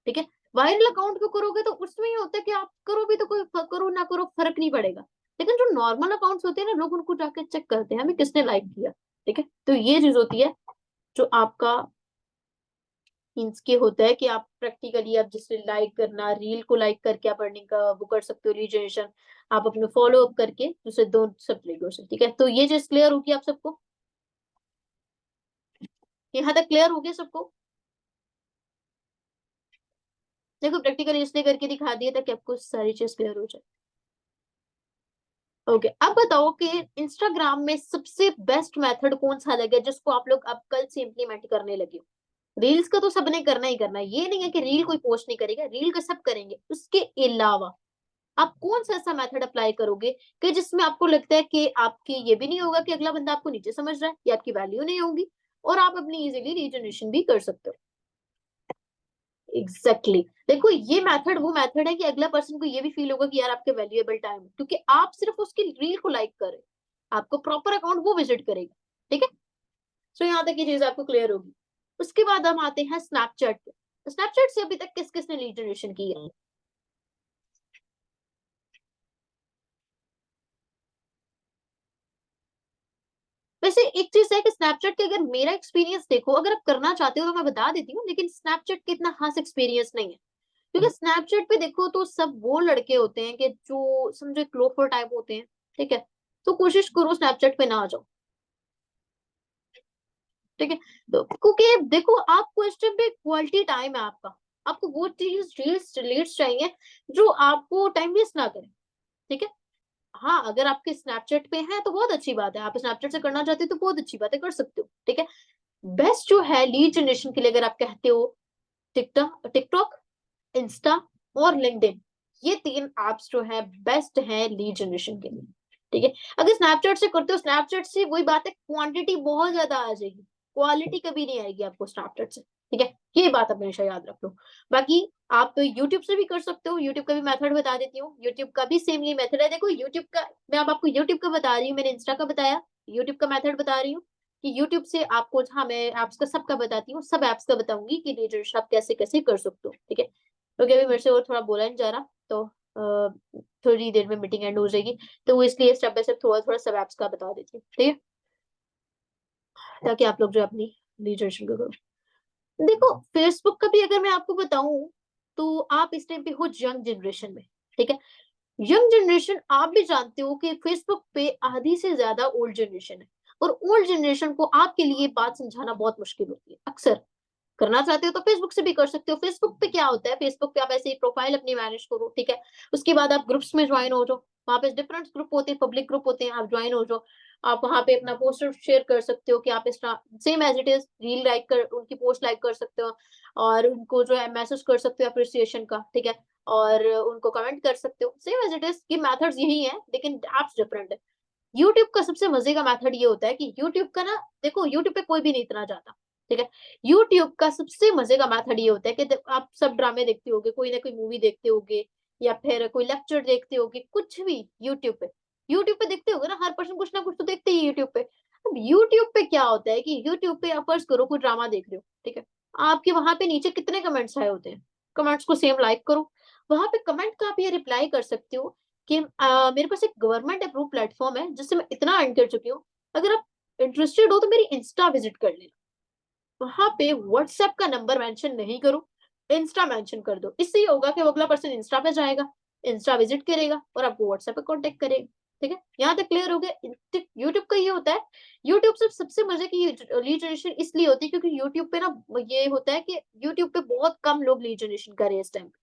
ठीक है? वायरल अकाउंट को करोगे तो उसमें ये होता है कि आप करो भी तो कोई करो ना करो फ़र्क नहीं पड़ेगा। लेकिन जो नॉर्मल अकाउंट्स होते हैं ना, लोग उनको जाके चेक करते हैं, हमें किसने लाइक किया, ठीक है? तो ये चीज़ होती है जो आपका मीन्स के होता है कि आप प्रैक्टिकली आप जिससे लाइक करना, रील को लाइक करके आप अर्निंग का वो कर सकते हो लीड जनरेशन। आप अपने फॉलो अप करके दूसरे 2 सब तरीकों से, ठीक है? तो ये चीज़ क्लियर होगी आप सबको? यहाँ तक क्लियर हो गया सबको? देखो प्रैक्टिकली इसलिए करके दिखा दिया ताकि आपको सारी चीज़ क्लियर हो जाए। ओके, अब बताओ कि इंस्टाग्राम में सबसे बेस्ट मेथड कौन-सा लगे जिसको आप लोग अब कल से इम्प्लीमेंट करने लगे हो? रील्स का तो सबने करना ही करना है, ये नहीं है कि रील कोई पोस्ट नहीं करेगा, रील का सब करेंगे। उसके अलावा आप कौन-सा ऐसा मेथड अप्लाई करोगे कि जिसमें आपको लगता है कि आपकी ये भी नहीं होगा कि अगला बंदा आपको नीचे समझ रहा है या आपकी वैल्यू नहीं होगी और आप अपनी इज़िली रीजनरेशन भी कर सकते हो। एग्ज़ैक्टली। देखो ये मेथड वो मेथड है कि अगला पर्सन को ये भी फ़ील होगा कि यार आपके वैल्यूएबल टाइम है क्योंकि आप सिर्फ़ उसकी रील को लाइक कर रहे हो। आपको प्रॉपर अकाउंट वो विज़िट करेगा, ठीक है? सो यहाँ तक ये चीज़ आपको क्लियर होगी। उसके बाद हम आते हैं स्नैपचैट पे। स्नैपचैट से अभी तक किस-किसने लीड जनरेशन की है? वैसे एक चीज़ है कि स्नैपचैट के अगर मेरा एक्सपीरियंस देखो, अगर आप करना चाहते हो तो मैं बता देती हूँ, लेकिन स्नैपचैट का इतना ख़ास एक्सपीरियंस नहीं है। क्योंकि स्नैपचैट पे देखो तो सब वो लड़के होते हैं कि जो समझो एक लोफर टाइप होते हैं, ठीक है? तो कोशिश करो स्नैपचैट पे ना आ जाओ, ठीक है? तो क्योंकि देखो आपको इस टाइम पे क्वालिटी टाइम है आपका। आपको वो चीज़ रील्स रील्स चाहिए जो आपको टाइम वेस्ट ना करे, ठीक है? हाँ, अगर आपके स्नैपचैट पे है तो बहुत अच्छी बात है। आप स्नैपचैट से करना चाहते हो तो बहुत अच्छी बात है, कर सकते हो, ठीक है? बेस्ट जो है लीड जनरेशन के लिए अगर आप कहते हो टिकटॉक, इंस्टा और लिंक्डइन, ये 3 ऐप्स जो हैं बेस्ट हैं लीड जनरेशन के लिए, ठीक है? अगर स्नैपचैट से करते हो, स्नैपचैट से वही बात है क्वांटिटी बहुत ज़्यादा आ जाएगी, क्वालिटी कभी नहीं आएगी आपको स्नैपचैट से, ठीक है? ये बात आप हमेशा याद रख लो। बाकी आप यूट्यूब से भी कर सकते हो, यूट्यूब का भी मेथड बता देती हूँ, यूट्यूब का भी सेम ये मेथड है। देखो यूट्यूब का मैं अब आपको यूट्यूब का बता रही हूँ, मैंने इंस्टा का बताया, यूट्यूब का मेथड बता रही हूँ कि यूट्यूब से आपको हाँ, मैं ऐप्स का सबका बताती हूँ, सब ऐप्स का बताऊँगी कि लीड जनरेशन आप कैसे-कैसे कर सकते हो, ठीक है? क्योंकि अभी मेरे से और थोड़ा बोला नहीं जा रहा, तो थोड़ी देर में मीटिंग एंड हो जाएगी, तो वो इसलिए स्टेप बाय स्टेप थोड़ा-थोड़ा सब ऐप्स का बता देती हूँ, ठीक है? ताकि आप लोग जो है अपनी लीड जनरेशन को करो। देखो, फेसबुक का भी अगर मैं आपको बताऊँ, तो आप इस टाइम पे हो यंग जनरेशन में, ठीक है? यंग जनरेशन आप भी जानते हो कि फेसबुक पे आधी से ज़्यादा ओल्ड जनरेशन है और ओल्ड जनरेशन को आपके लिए बात समझाना बहुत मुश्किल होती है, अक्सर। करना चाहते हो तो फेसबुक से भी कर सकते हो। फेसबुक पे क्या होता है, फेसबुक पे आप ऐसे ही प्रोफाइल अपनी मैनेज करो, ठीक है? उसके बाद आप ग्रुप्स में जॉइन हो जाओ। वहाँ पे डिफरेंट ग्रुप होते हैं, पब्लिक ग्रुप होते हैं, आप जॉइन हो जाओ। आप वहाँ पे अपना पोस्टर शेयर कर सकते हो कि आप इस same as it is reel like कर उनकी पोस्ट लाइक कर सकते हो और उनको जो है मैसेज कर सकते हो एप्रिसिएशन का, ठीक है? और उनको कमेंट कर सकते हो। सेम एज़ इट इज़ ये मेथड्स यही हैं, लेकिन ऐप्स डिफरेंट है। यूट्यूब का सबसे मज़े का मेथड ये होता है कि यूट्यूब का ना देखो यूट्यूब पे कोई भी नहीं इतना जाता, ठीक है? यूट्यूब का सबसे मज़े का मेथड ये होता है कि द आप सब ड्रामे देखते होंगे, कोई ना कोई मूवी देखते होंगे या फिर कोई लेक्चर देखते होंगे, कुछ भी यूट्यूब पे। यूट्यूब पे देखते होंगे ना, हर पर्सन कुछ ना कुछ तो देखते ही है यूट्यूब पे। अब यूट्यूब पे क्या होता है कि यूट्यूब पे आप फ़र्ज़ करो कोई ड्रामा देख रहे हो, ठीक है? आपके वहाँ पे नीचे कितने कमेंट्स आए होते हैं? कमेंट्स को सेम लाइक करो। वहाँ पे कमेंट का आप ये रिप्लाई कर सकते हो कि मेरे पास एक गवर्नमेंट अप्रूव प्लेटफ़ॉर्म है, जिससे मैं इतना अर्न कर चुकी हूँ। अगर आप इंटरेस्टेड हो तो मेरी इंस्टा विज़िट कर लेना। वहाँ पे व्हाट्सएप का नंबर मेंशन नहीं करो, इंस्टा मेंशन कर दो। इससे ये होगा कि वो अगला पर्सन इंस्टा पे जाएगा, इंस्टा विज़िट करेगा और आपको व्हाट्सएप पे कॉन्टैक्ट करेगा। ठीक है? यहाँ तक क्लियर हो गया? यूट्यूब का ये होता है, यूट्यूब से सबसे मज़े की लीड जनरेशन इसलिए होती है क्योंकि यूट्यूब पे ना ये होता है कि यूट्यूब पे बहुत कम लोग लीड जनरेशन कर रहे हैं इस टाइम पे।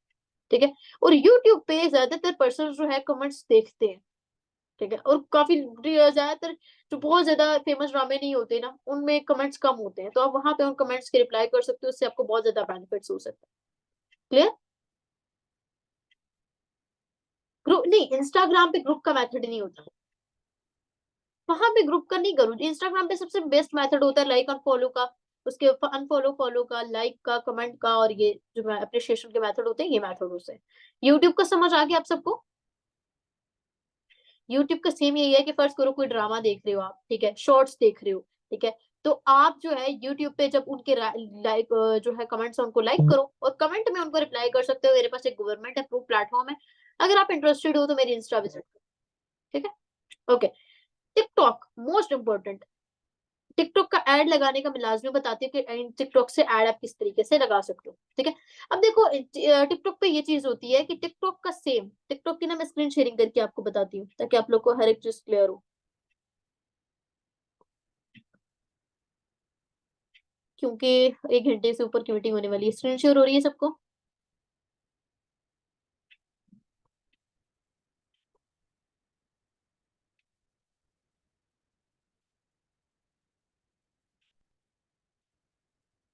ठीक है? और यूट्यूब पे ज़्यादातर पर्सन्स जो है कमेंट्स देखते हैं। ठीक है? और काफ़ी ज़्यादातर जो बहुत ज़्यादा फ़ेमस ड्रामे नहीं होते ना, उनमें कमेंट्स कम होते हैं, तो आप वहाँ पे उन कमेंट्स के रिप्लाई कर सकते हो, उससे आपको बहुत ज़्यादा बेनिफिट्स हो सकता है। क्लियर? ग्रुप नहीं, इंस्टाग्राम पे ग्रुप का मेथड नहीं होता। वहां पे ग्रुप का नहीं करो। इंस्टाग्राम पे सबसे बेस्ट मेथड होता है लाइक और फॉलो का, उसके अनफॉलो फॉलो का, लाइक का, कमेंट का, और ये जो अप्रिशिएशन के मेथड होते हैं, ये मेथड होते हैं। यूट्यूब का समझ आ गया आप सबको? यूट्यूब का सेम यही है कि फर्स्ट करो कोई ड्रामा देख रहे हो आप, ठीक है, शॉर्ट्स देख रहे हो, ठीक है, तो आप जो है यूट्यूब पे जब उनके लाइक जो है कमेंट्स है उनको लाइक करो और कमेंट में उनको रिप्लाई कर सकते हो। मेरे पास एक गवर्नमेंट अप्रूव प्लेटफॉर्म है, अगर आप इंटरेस्टेड हो तो मेरी इंस्टा विजिट करो, ठीक है। Okay, TikTok most important. TikTok का ऐड लगाने का मैं लाजमी बताती हूँ कि टिकटॉक से ऐड आप किस तरीके से लगा सकते हो, ठीक है। अब देखो टिकटॉक पे ये चीज होती है कि टिकटॉक का सेम टिकटॉक की ना मैं स्क्रीन शेयरिंग करके आपको बताती हूँ ताकि आप लोग को हर एक चीज क्लियर हो, क्योंकि 1 घंटे से ऊपर की मीटिंग होने वाली है। स्क्रीन शेयर हो रही है सबको?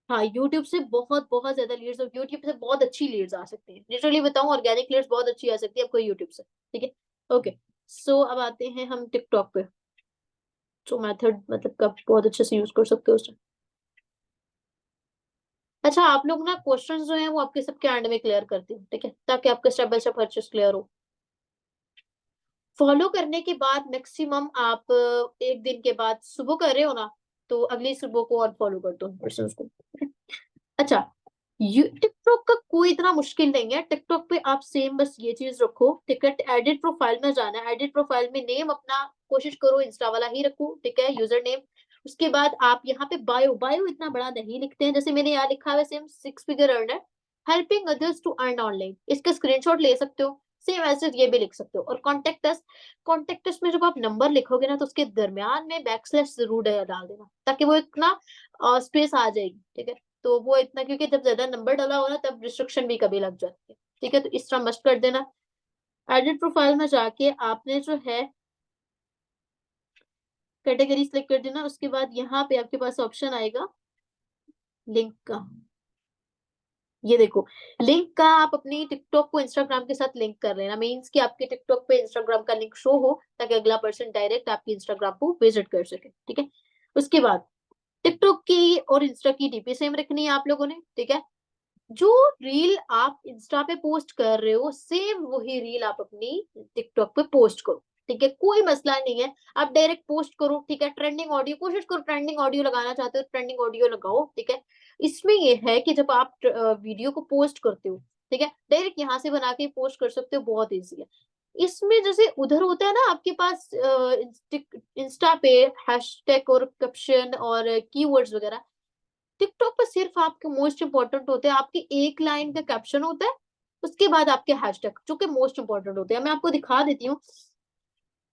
हाँ, यूट्यूब से बहुत बहुत ज्यादा लीड्स और यूट्यूब से बहुत अच्छी लीड्स आ सकती है। लिटरली बताऊं, ऑर्गेनिक लीड्स बहुत अच्छी आ सकती है आपको यूट्यूब से, ठीक है। ओके, सो अब आते हैं हम टिकटॉक पे। जो मेथड मतलब का बहुत अच्छे से यूज कर सकते हो उसे। अच्छा, आप लोग ना क्वेश्चंस जो है वो आपके सबके एंड में क्लियर करती हूँ, ठीक है, ताकि आपका स्टेप बाय स्टेप हर चीज क्लियर हो। फॉलो करने के बाद मैक्सिमम आप 1 दिन के बाद सुबह कर रहे हो ना, तो अगली सुबह को अनफॉलो कर दो पर्सन को। अच्छा, टिकटॉक का कोई इतना मुश्किल नहीं है। टिकटॉक पे आप सेम बस ये चीज रखो, टिकट एडिट प्रोफाइल में जाना है, एडिट प्रोफाइल में नेम अपना कोशिश करो इंस्टा वाला ही रखो, ठीक है, यूजर नेम। उसके बाद आप यहाँ पे बायो बायो इतना बड़ा नहीं लिखते हैं, जैसे मैंने यहाँ लिखा हुआ है same 6 figure earner helping others to earn online, इसका स्क्रीनशॉट ले सकते हो। सेम ऐसे ये भी लिख सकते हो। और कॉन्टेक्ट अस में जब आप नंबर लिखोगे ना तो उसके दरमियान में बैकस्लैश जरूर डाल देना, ताकि वो एक ना स्पेस आ जाएगी, ठीक है। तो वो इतना, क्योंकि जब ज्यादा नंबर डाला हो ना तब रिस्ट्रिक्शन भी कभी लग जाती है, ठीक है, तो इस तरह मस्ट कर देना। एडिट प्रोफाइल में जाके आपने जो है कैटेगरी सिलेक्ट कर देना। उसके बाद यहाँ पे आपके पास ऑप्शन आएगा लिंक का। ये देखो, लिंक का आप अपनी टिकटॉक को इंस्टाग्राम के साथ लिंक कर लेना, मीन्स कि आपके टिकटॉक पे इंस्टाग्राम का लिंक शो हो ताकि अगला पर्सन डायरेक्ट आपकी इंस्टाग्राम को विजिट कर सके, ठीक है। उसके बाद टिकटॉक की और इंस्टा की डीपी सेम रखनी है आप लोगों ने, ठीक है। जो रील आप इंस्टा पे पोस्ट कर रहे हो सेम वही रील आप अपनी टिकटॉक पे पोस्ट करो, ठीक है, कोई मसला नहीं है। आप डायरेक्ट पोस्ट करो, ठीक है। ट्रेंडिंग ऑडियो कोशिश करो, ट्रेंडिंग ऑडियो लगाना चाहते हो ट्रेंडिंग ऑडियो लगाओ, ठीक है। इसमें ये है कि जब आप वीडियो को पोस्ट करते हो, ठीक है, डायरेक्ट यहाँ से बना के पोस्ट कर सकते हो, बहुत ईजी है। इसमें जैसे उधर होता है ना आपके पास इंस्टा पे हैशटैग और कैप्शन और कीवर्ड्स वगैरह, टिकटॉक पर सिर्फ आपके मोस्ट इंपॉर्टेंट होते हैं, आपकी एक लाइन का कैप्शन होता है, उसके बाद आपके हैशटैग जो कि मोस्ट इंपॉर्टेंट होते हैं। मैं आपको दिखा देती हूँ,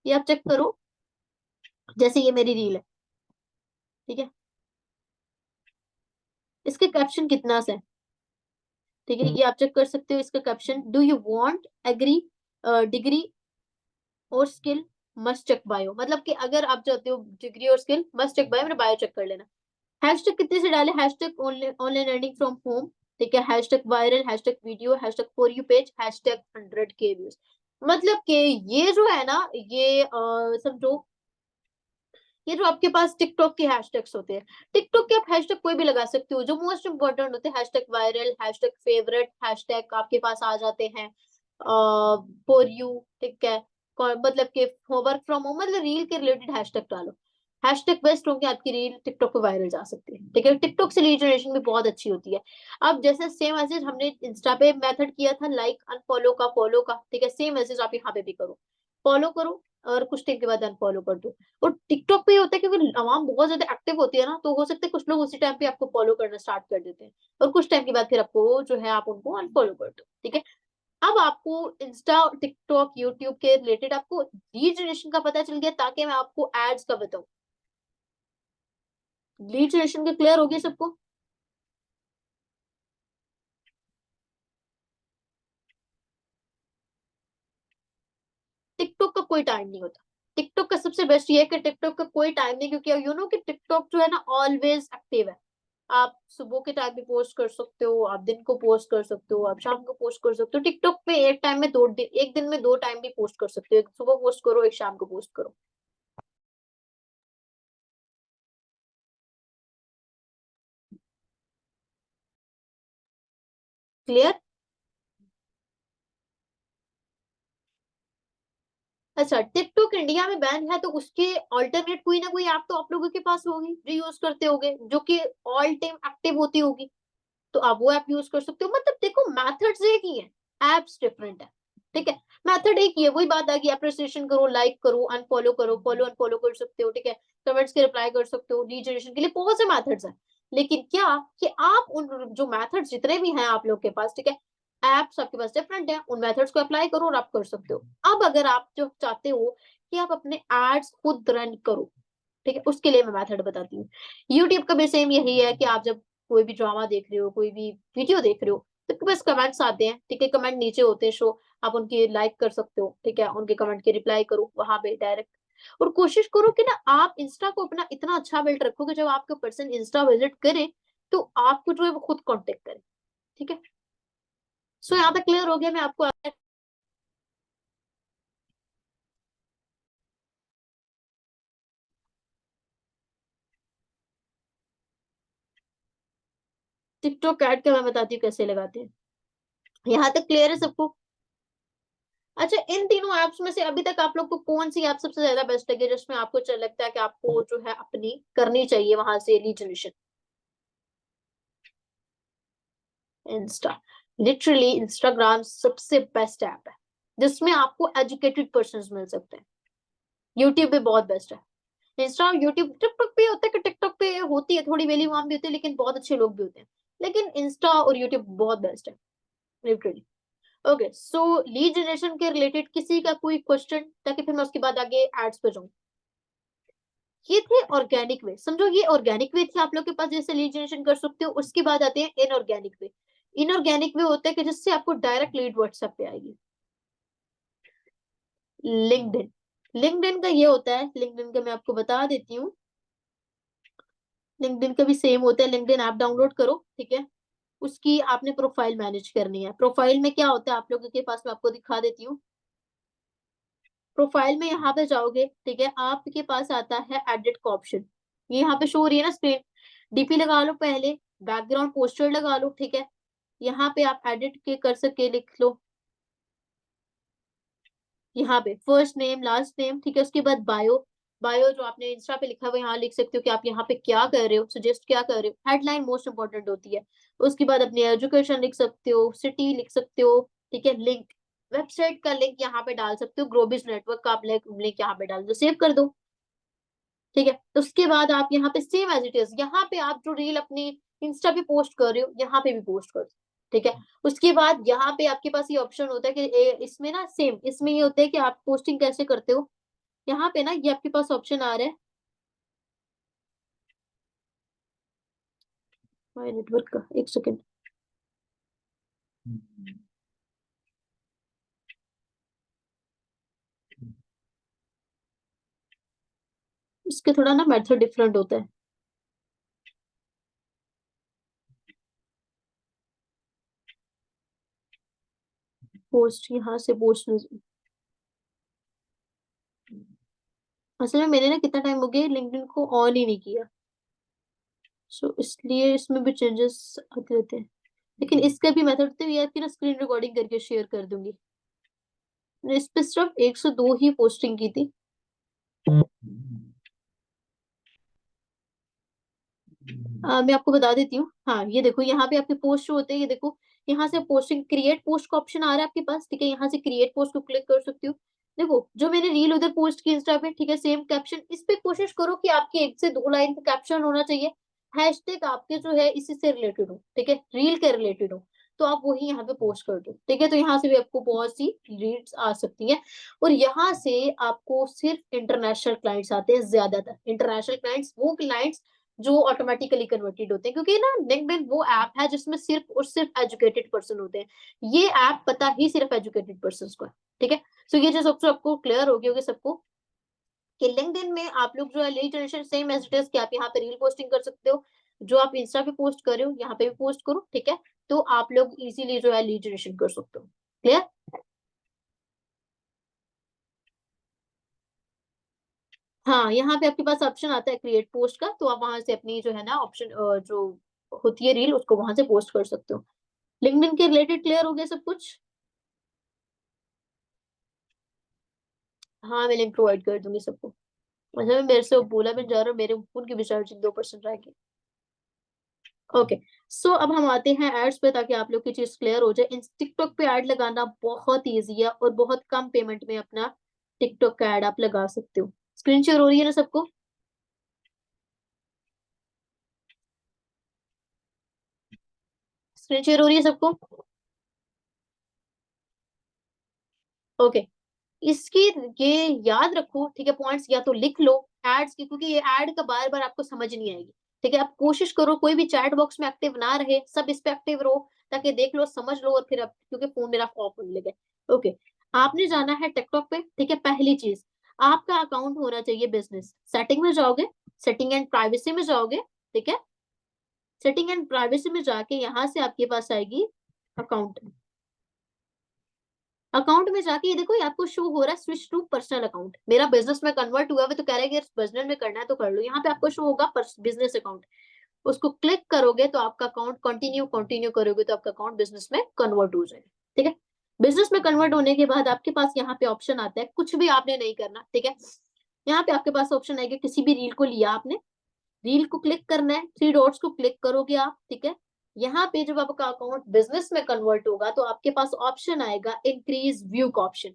ये आप चेक करो। जैसे ये मेरी रील है, ठीक है, इसके कैप्शन कितना सा है, ठीक है, ये आप चेक कर सकते हो। इसका caption, do you want agree degree और स्किल मस्ट चेक बायो, मतलब कि अगर आप चाहते हो डिग्री और स्किल मस्ट चेक बायो, मेरा बायो चेक कर लेना। हैशटैग कितने से डाले, hashtag online earning from home, ठीक है, hashtag viral, hashtag video, hashtag for you page, hashtag 100K views. मतलब कि ये जो है ना, ये समझो, ये जो आपके पास टिकटॉक के हैशटैग्स होते हैं, टिकटॉक के आप हैशटैग कोई भी लगा सकते हो, जो मोस्ट इंपॉर्टेंट होते हैं hashtag viral, hashtag favourite, hashtag आपके पास आ जाते हैं फॉर यू, ठीक है, मतलब कि वर्क फ्रॉम होम, मतलब रील के रिलेटेड हैशटैग डालो। हैशटैग बेस्ट होंगे, आपकी रील टिकटॉक पे वायरल जा सकती है, ठीक है। टिकटॉक से लीड जनरेशन भी बहुत अच्छी होती है। अब जैसे सेम मैसेज हमने इंस्टा पे मेथड किया था लाइक अनफॉलो का फॉलो का, ठीक है, सेम मैसेज आप यहाँ पे भी करो, फॉलो करो और कुछ टाइम के बाद अनफॉलो कर दो। और टिकटॉक पे ये होता है क्योंकि आवाम बहुत ज्यादा एक्टिव होती है ना, तो हो सकता है कुछ लोग उसी टाइम पे आपको फॉलो करना स्टार्ट कर देते हैं और कुछ टाइम के बाद फिर आपको जो है आप उनको अनफॉलो कर दो, ठीक है। अब आपको इंस्टा, टिकटॉक, यूट्यूब के रिलेटेड आपको लीड जनरेशन का पता चल गया, ताकि मैं आपको एड्स का बताऊं। लीड जनरेशन का क्लियर हो गया सबको? टिकटॉक का कोई टाइम नहीं होता। टिकटॉक का सबसे बेस्ट ये है कि टिकटॉक का कोई टाइम नहीं, क्योंकि यू नो कि टिकटॉक जो है ना ऑलवेज एक्टिव है। आप सुबह के टाइम भी पोस्ट कर सकते हो, आप दिन को पोस्ट कर सकते हो, आप शाम को पोस्ट कर सकते हो। टिकटॉक पे एक टाइम में एक दिन में 2 टाइम भी पोस्ट कर सकते हो, एक सुबह पोस्ट करो, एक शाम को पोस्ट करो। क्लियर? अच्छा, टिकटॉक इंडिया में बैन है तो उसके अल्टरनेट कोई ना कोई ऐप तो आप लोगों के पास होगी, जो यूज़ करते होंगे, जो कि ऑल टाइम एक्टिव होती होगी। तो आप वो ऐप यूज़ कर सकते हो। मतलब देखो मेथड्स एक ही हैं, ऐप्स डिफरेंट है। ठीक है? मेथड एक ही है, वही बात आ गई एप्रिसिएशन करो, लाइक करो, अनफॉलो करो, फॉलो अनफॉलो कर सकते हो, ठीक है? कमेंट्स के रिप्लाई कर सकते हो, लीड जनरेशन के लिए बहुत से मेथड्स हैं। लेकिन क्या कि आप उन जो मेथड्स जितने भी हैं आप लोग के पास, ठीक है? ऐप्स आपके पास डिफरेंट हैं, उन मेथड्स को अप्लाई करो और आप कर सकते हो। अब अगर आप जो चाहते हो कि आप अपने एड्स खुद रन करो, ठीक है? उसके लिए मैं मेथड बताती हूँ। यूट्यूब का भी सेम यही है कि आप जब कोई भी ड्रामा देख रहे हो, कोई भी वीडियो देख रहे हो, तो आपके पास कमेंट्स आते हैं, ठीक है? कमेंट नीचे होते हैं शो, आप उनकी लाइक कर सकते हो, ठीक है? उनके कमेंट के रिप्लाई करो वहाँ पे डायरेक्ट और कोशिश करो कि ना आप इंस्टा को अपना इतना अच्छा बिल्ड रखो कि जब आपका पर्सन इंस्टा विज़िट करे, तो आपको जो है वो खुद कॉन्टैक्ट करे, ठीक है? सो यहाँ तक क्लियर हो गया मैं आपको टिकटॉक ऐड का मैं बताती हूँ कैसे लगाते हैं। यहाँ तक क्लियर है सबको? अच्छा, इन तीनों ऐप्स में से अभी तक आप लोग को कौन-सी ऐप सबसे ज़्यादा बेस्ट लगी, जिसमें आपको लगता है कि आपको जो है अपनी करनी चाहिए वहाँ से lead generation? Insta. Literally Instagram सबसे बेस्ट ऐप है, जिसमें आपको एजुकेटेड पर्सन्स मिल सकते हैं। यूट्यूब भी बहुत बेस्ट है। इंस्टा और यूट्यूब टिकटॉक पे ये होता है कि टिकटॉक पे होती है थोड़ी वेली-वाम भी होती है, लेकिन बहुत अच्छे लोग भी होते हैं। लेकिन इंस्टा और यूट्यूब बहुत बेस्ट है, लिटरली। ओके, सो लीड जनरेशन के रिलेटेड किसी का कोई क्वेश्चन ताकि फिर मैं उसके बाद आगे एड्स पे जाऊँ? ये थे ऑर्गेनिक वे, समझो ये ऑर्गेनिक वे थे आप लोग के पास जैसे लीड जनरेशन कर सकते हो। उसके बाद आते हैं इनऑर्गेनिक वे। इनऑर्गेनिक वे होता है कि जिससे आपको डायरेक्ट लीड व्हाट्सएप पे आएगी। लिंक्डइन। लिंक्डइन का ये होता है, लिंक्डइन का मैं आपको बता देती हूँ। लिंक्डइन का भी सेम होता है, लिंक्डइन ऐप डाउनलोड करो, ठीक है? उसकी आपने प्रोफाइल मैनेज करनी है। प्रोफाइल में क्या होता है आप लोगों के पास मैं आपको दिखा देती हूँ। प्रोफाइल में यहाँ पे जाओगे, ठीक है? आपके पास आता है एडिट का ऑप्शन। ये यहाँ पे शो हो रही है ना स्क्रीन। डीपी लगा लो पहले, बैकग्राउंड पोस्टर लगा लो, ठीक है? यहाँ पे आप एडिट के कर सके लिख लो। यहाँ पे फर्स्ट नेम, लास्ट नेम, ठीक है? उसके बाद बायो, बायो जो आपने इंस्टा पे लिखा हुआ है यहाँ लिख सकते हो कि आप यहाँ पे क्या कर रहे हो, सजेस्ट क्या कर रहे हो। हेडलाइन मोस्ट इम्पोर्टेंट होती है। उसके बाद अपनी एजुकेशन लिख सकते हो, सिटी लिख सकते हो, ठीक है? लिंक, वेबसाइट का लिंक यहाँ पे डाल सकते हो, ग्रोबिस नेटवर्क का आप लिंक यहाँ पे डाल दो, सेव कर दो, ठीक है? तो उसके बाद आप यहाँ पे सेम एज़ इट इज़ यहाँ पे आप जो रील अपनी इंस्टा पे पोस्ट कर रहे हो, यहाँ पे भी पोस्ट कर दो, ठीक है? उसके बाद यहाँ पे आपके पास ये ऑप्शन होता है कि इसमें ना सेम इसमें ये होता है कि आप पोस्टिंग कैसे करते हो। यहाँ पे ना ये आपके पास ऑप्शन आ रहा है माय नेटवर्क का, 1 सेकंड। इसके थोड़ा ना मेथड डिफरेंट होता है। पोस्ट यहाँ से पोस्ट असल में मैंने ना कितना टाइम हो गया लिंक्डइन को ऑन ही नहीं किया। सो इसलिए इसमें भी चेंजेस आते रहते हैं। लेकिन इसका भी मेथड तो ये आपकी ना स्क्रीन रिकॉर्डिंग करके शेयर कर दूँगी। मैंने इस पे सिर्फ 102 ही पोस्टिंग की थी। मैं आपको बता देती हूँ। हाँ, ये देखो यहाँ पे आपके पोस्ट शो होते हैं, ये देखो यहाँ से पोस्टिंग क्रिएट पोस्ट का ऑप्शन आ रहा है आपके पास, ठीक है? यहाँ से क्रिएट पोस्ट को क्लिक कर सकते हो। देखो, जो मैंने रील उधर पोस्ट की इंस्टा पे, ठीक है? सेम कैप्शन इस पे कोशिश करो कि आपके 1 से 2 लाइन का कैप्शन होना चाहिए। हैशटैग आपके जो है इसी से रिलेटेड हो, ठीक है? रील के रिलेटेड हो, तो आप वही यहाँ पे पोस्ट कर दो, ठीक है? तो यहाँ से भी आपको बहुत सी रील्स आ सकती हैं और यहाँ से आपको सिर्फ इंटरनेशनल क्लाइंट्स आते हैं ज़्यादातर। इंटरनेशनल क्लाइंट्स वो क्लाइंट्स जो ऑटोमेटिकली कन्वर्टेड होते हैं क्योंकि ना लिंक्डइन वो ऐप है जिसमें सिर्फ और सिर्फ एजुकेटेड पर्सन होते हैं। ये ऐप पता ही सिर्फ एजुकेटेड पर्सन्स को है, ठीक है? सो ये जो सबसे आपको क्लियर हो गई होगी सबको कि लिंक्डइन में आप लोग जो है lead generation same as it is कि आप यहाँ पे रील पोस्टिंग कर सकते हो। जो आप इंस्टा पे पोस्ट कर रहे हो, यहाँ पे भी पोस्ट करो, ठीक है? तो आप लोग इज़िली जो है लीड जनरेशन कर सकते हो। क्लियर? हाँ, यहाँ पे आपके पास ऑप्शन आता है क्रिएट पोस्ट का, तो आप वहाँ से अपनी जो है ना ऑप्शन जो होती है रील उसको वहाँ से पोस्ट कर सकते हो। लिंक्डइन के रिलेटेड क्लियर हो गया सब कुछ? हाँ मैं लिंक प्रोवाइड कर दूंगी सबको। अच्छा मैं मेरे से वो बोला मैं जा रहा हूँ, मेरे फोन की भी चार्जिंग 2% रह गई। ओके। सो अब हम आते हैं एड्स पे, ताकि आप लोग की चीज क्लियर हो जाए। इन टिकटॉक पे ऐड लगाना बहुत ईजी है और बहुत कम पेमेंट में अपना टिकटॉक का ऐड आप लगा सकते हो। स्क्रीन शेयर हो रही है ना सबको? स्क्रीन शेयर हो रही है सबको? ओके। इसकी ये याद रखो, ठीक है, पॉइंट्स या तो लिख लो एड्स की, क्योंकि ये एड का बार बार आपको समझ नहीं आएगी। ठीक है, आप कोशिश करो कोई भी चैट बॉक्स में एक्टिव ना रहे, सब इस पे एक्टिव रहो, ताकि देख लो समझ लो और फिर अब, क्योंकि फोन मेरा ऑफ होने लगे। ओके। आपने जाना है टिकटॉक पे, ठीक है। पहली चीज, आपका अकाउंट होना चाहिए बिजनेस। सेटिंग में जाओगे, सेटिंग एंड प्राइवेसी में जाओगे, ठीक है। सेटिंग एंड प्राइवेसी में जाके यहाँ से आपके पास आएगी अकाउंट। अकाउंट में जाके ये देखो, ये आपको शो हो रहा है स्विच टू पर्सनल अकाउंट। मेरा बिजनेस में कन्वर्ट हुआ है तो कह रहा है कि बिजनेस में करना है तो कर लो। यहाँ पे आपको शो होगा बिजनेस अकाउंट। उसको क्लिक करोगे तो आपका अकाउंट, कंटिन्यू कंटिन्यू करोगे तो आपका अकाउंट बिजनेस में कन्वर्ट हो जाएगा। ठीक है। बिजनेस में कन्वर्ट होने के बाद आपके पास यहाँ पे ऑप्शन आता है, कुछ भी आपने नहीं करना, ठीक है। यहाँ पे आपके पास ऑप्शन आएगा, किसी भी रील को लिया आपने, रील को क्लिक करना है, थ्री डॉट्स को क्लिक करोगे आप, ठीक है। यहाँ पे जब आपका अकाउंट बिजनेस में कन्वर्ट होगा तो आपके पास ऑप्शन आएगा इंक्रीज व्यू का ऑप्शन।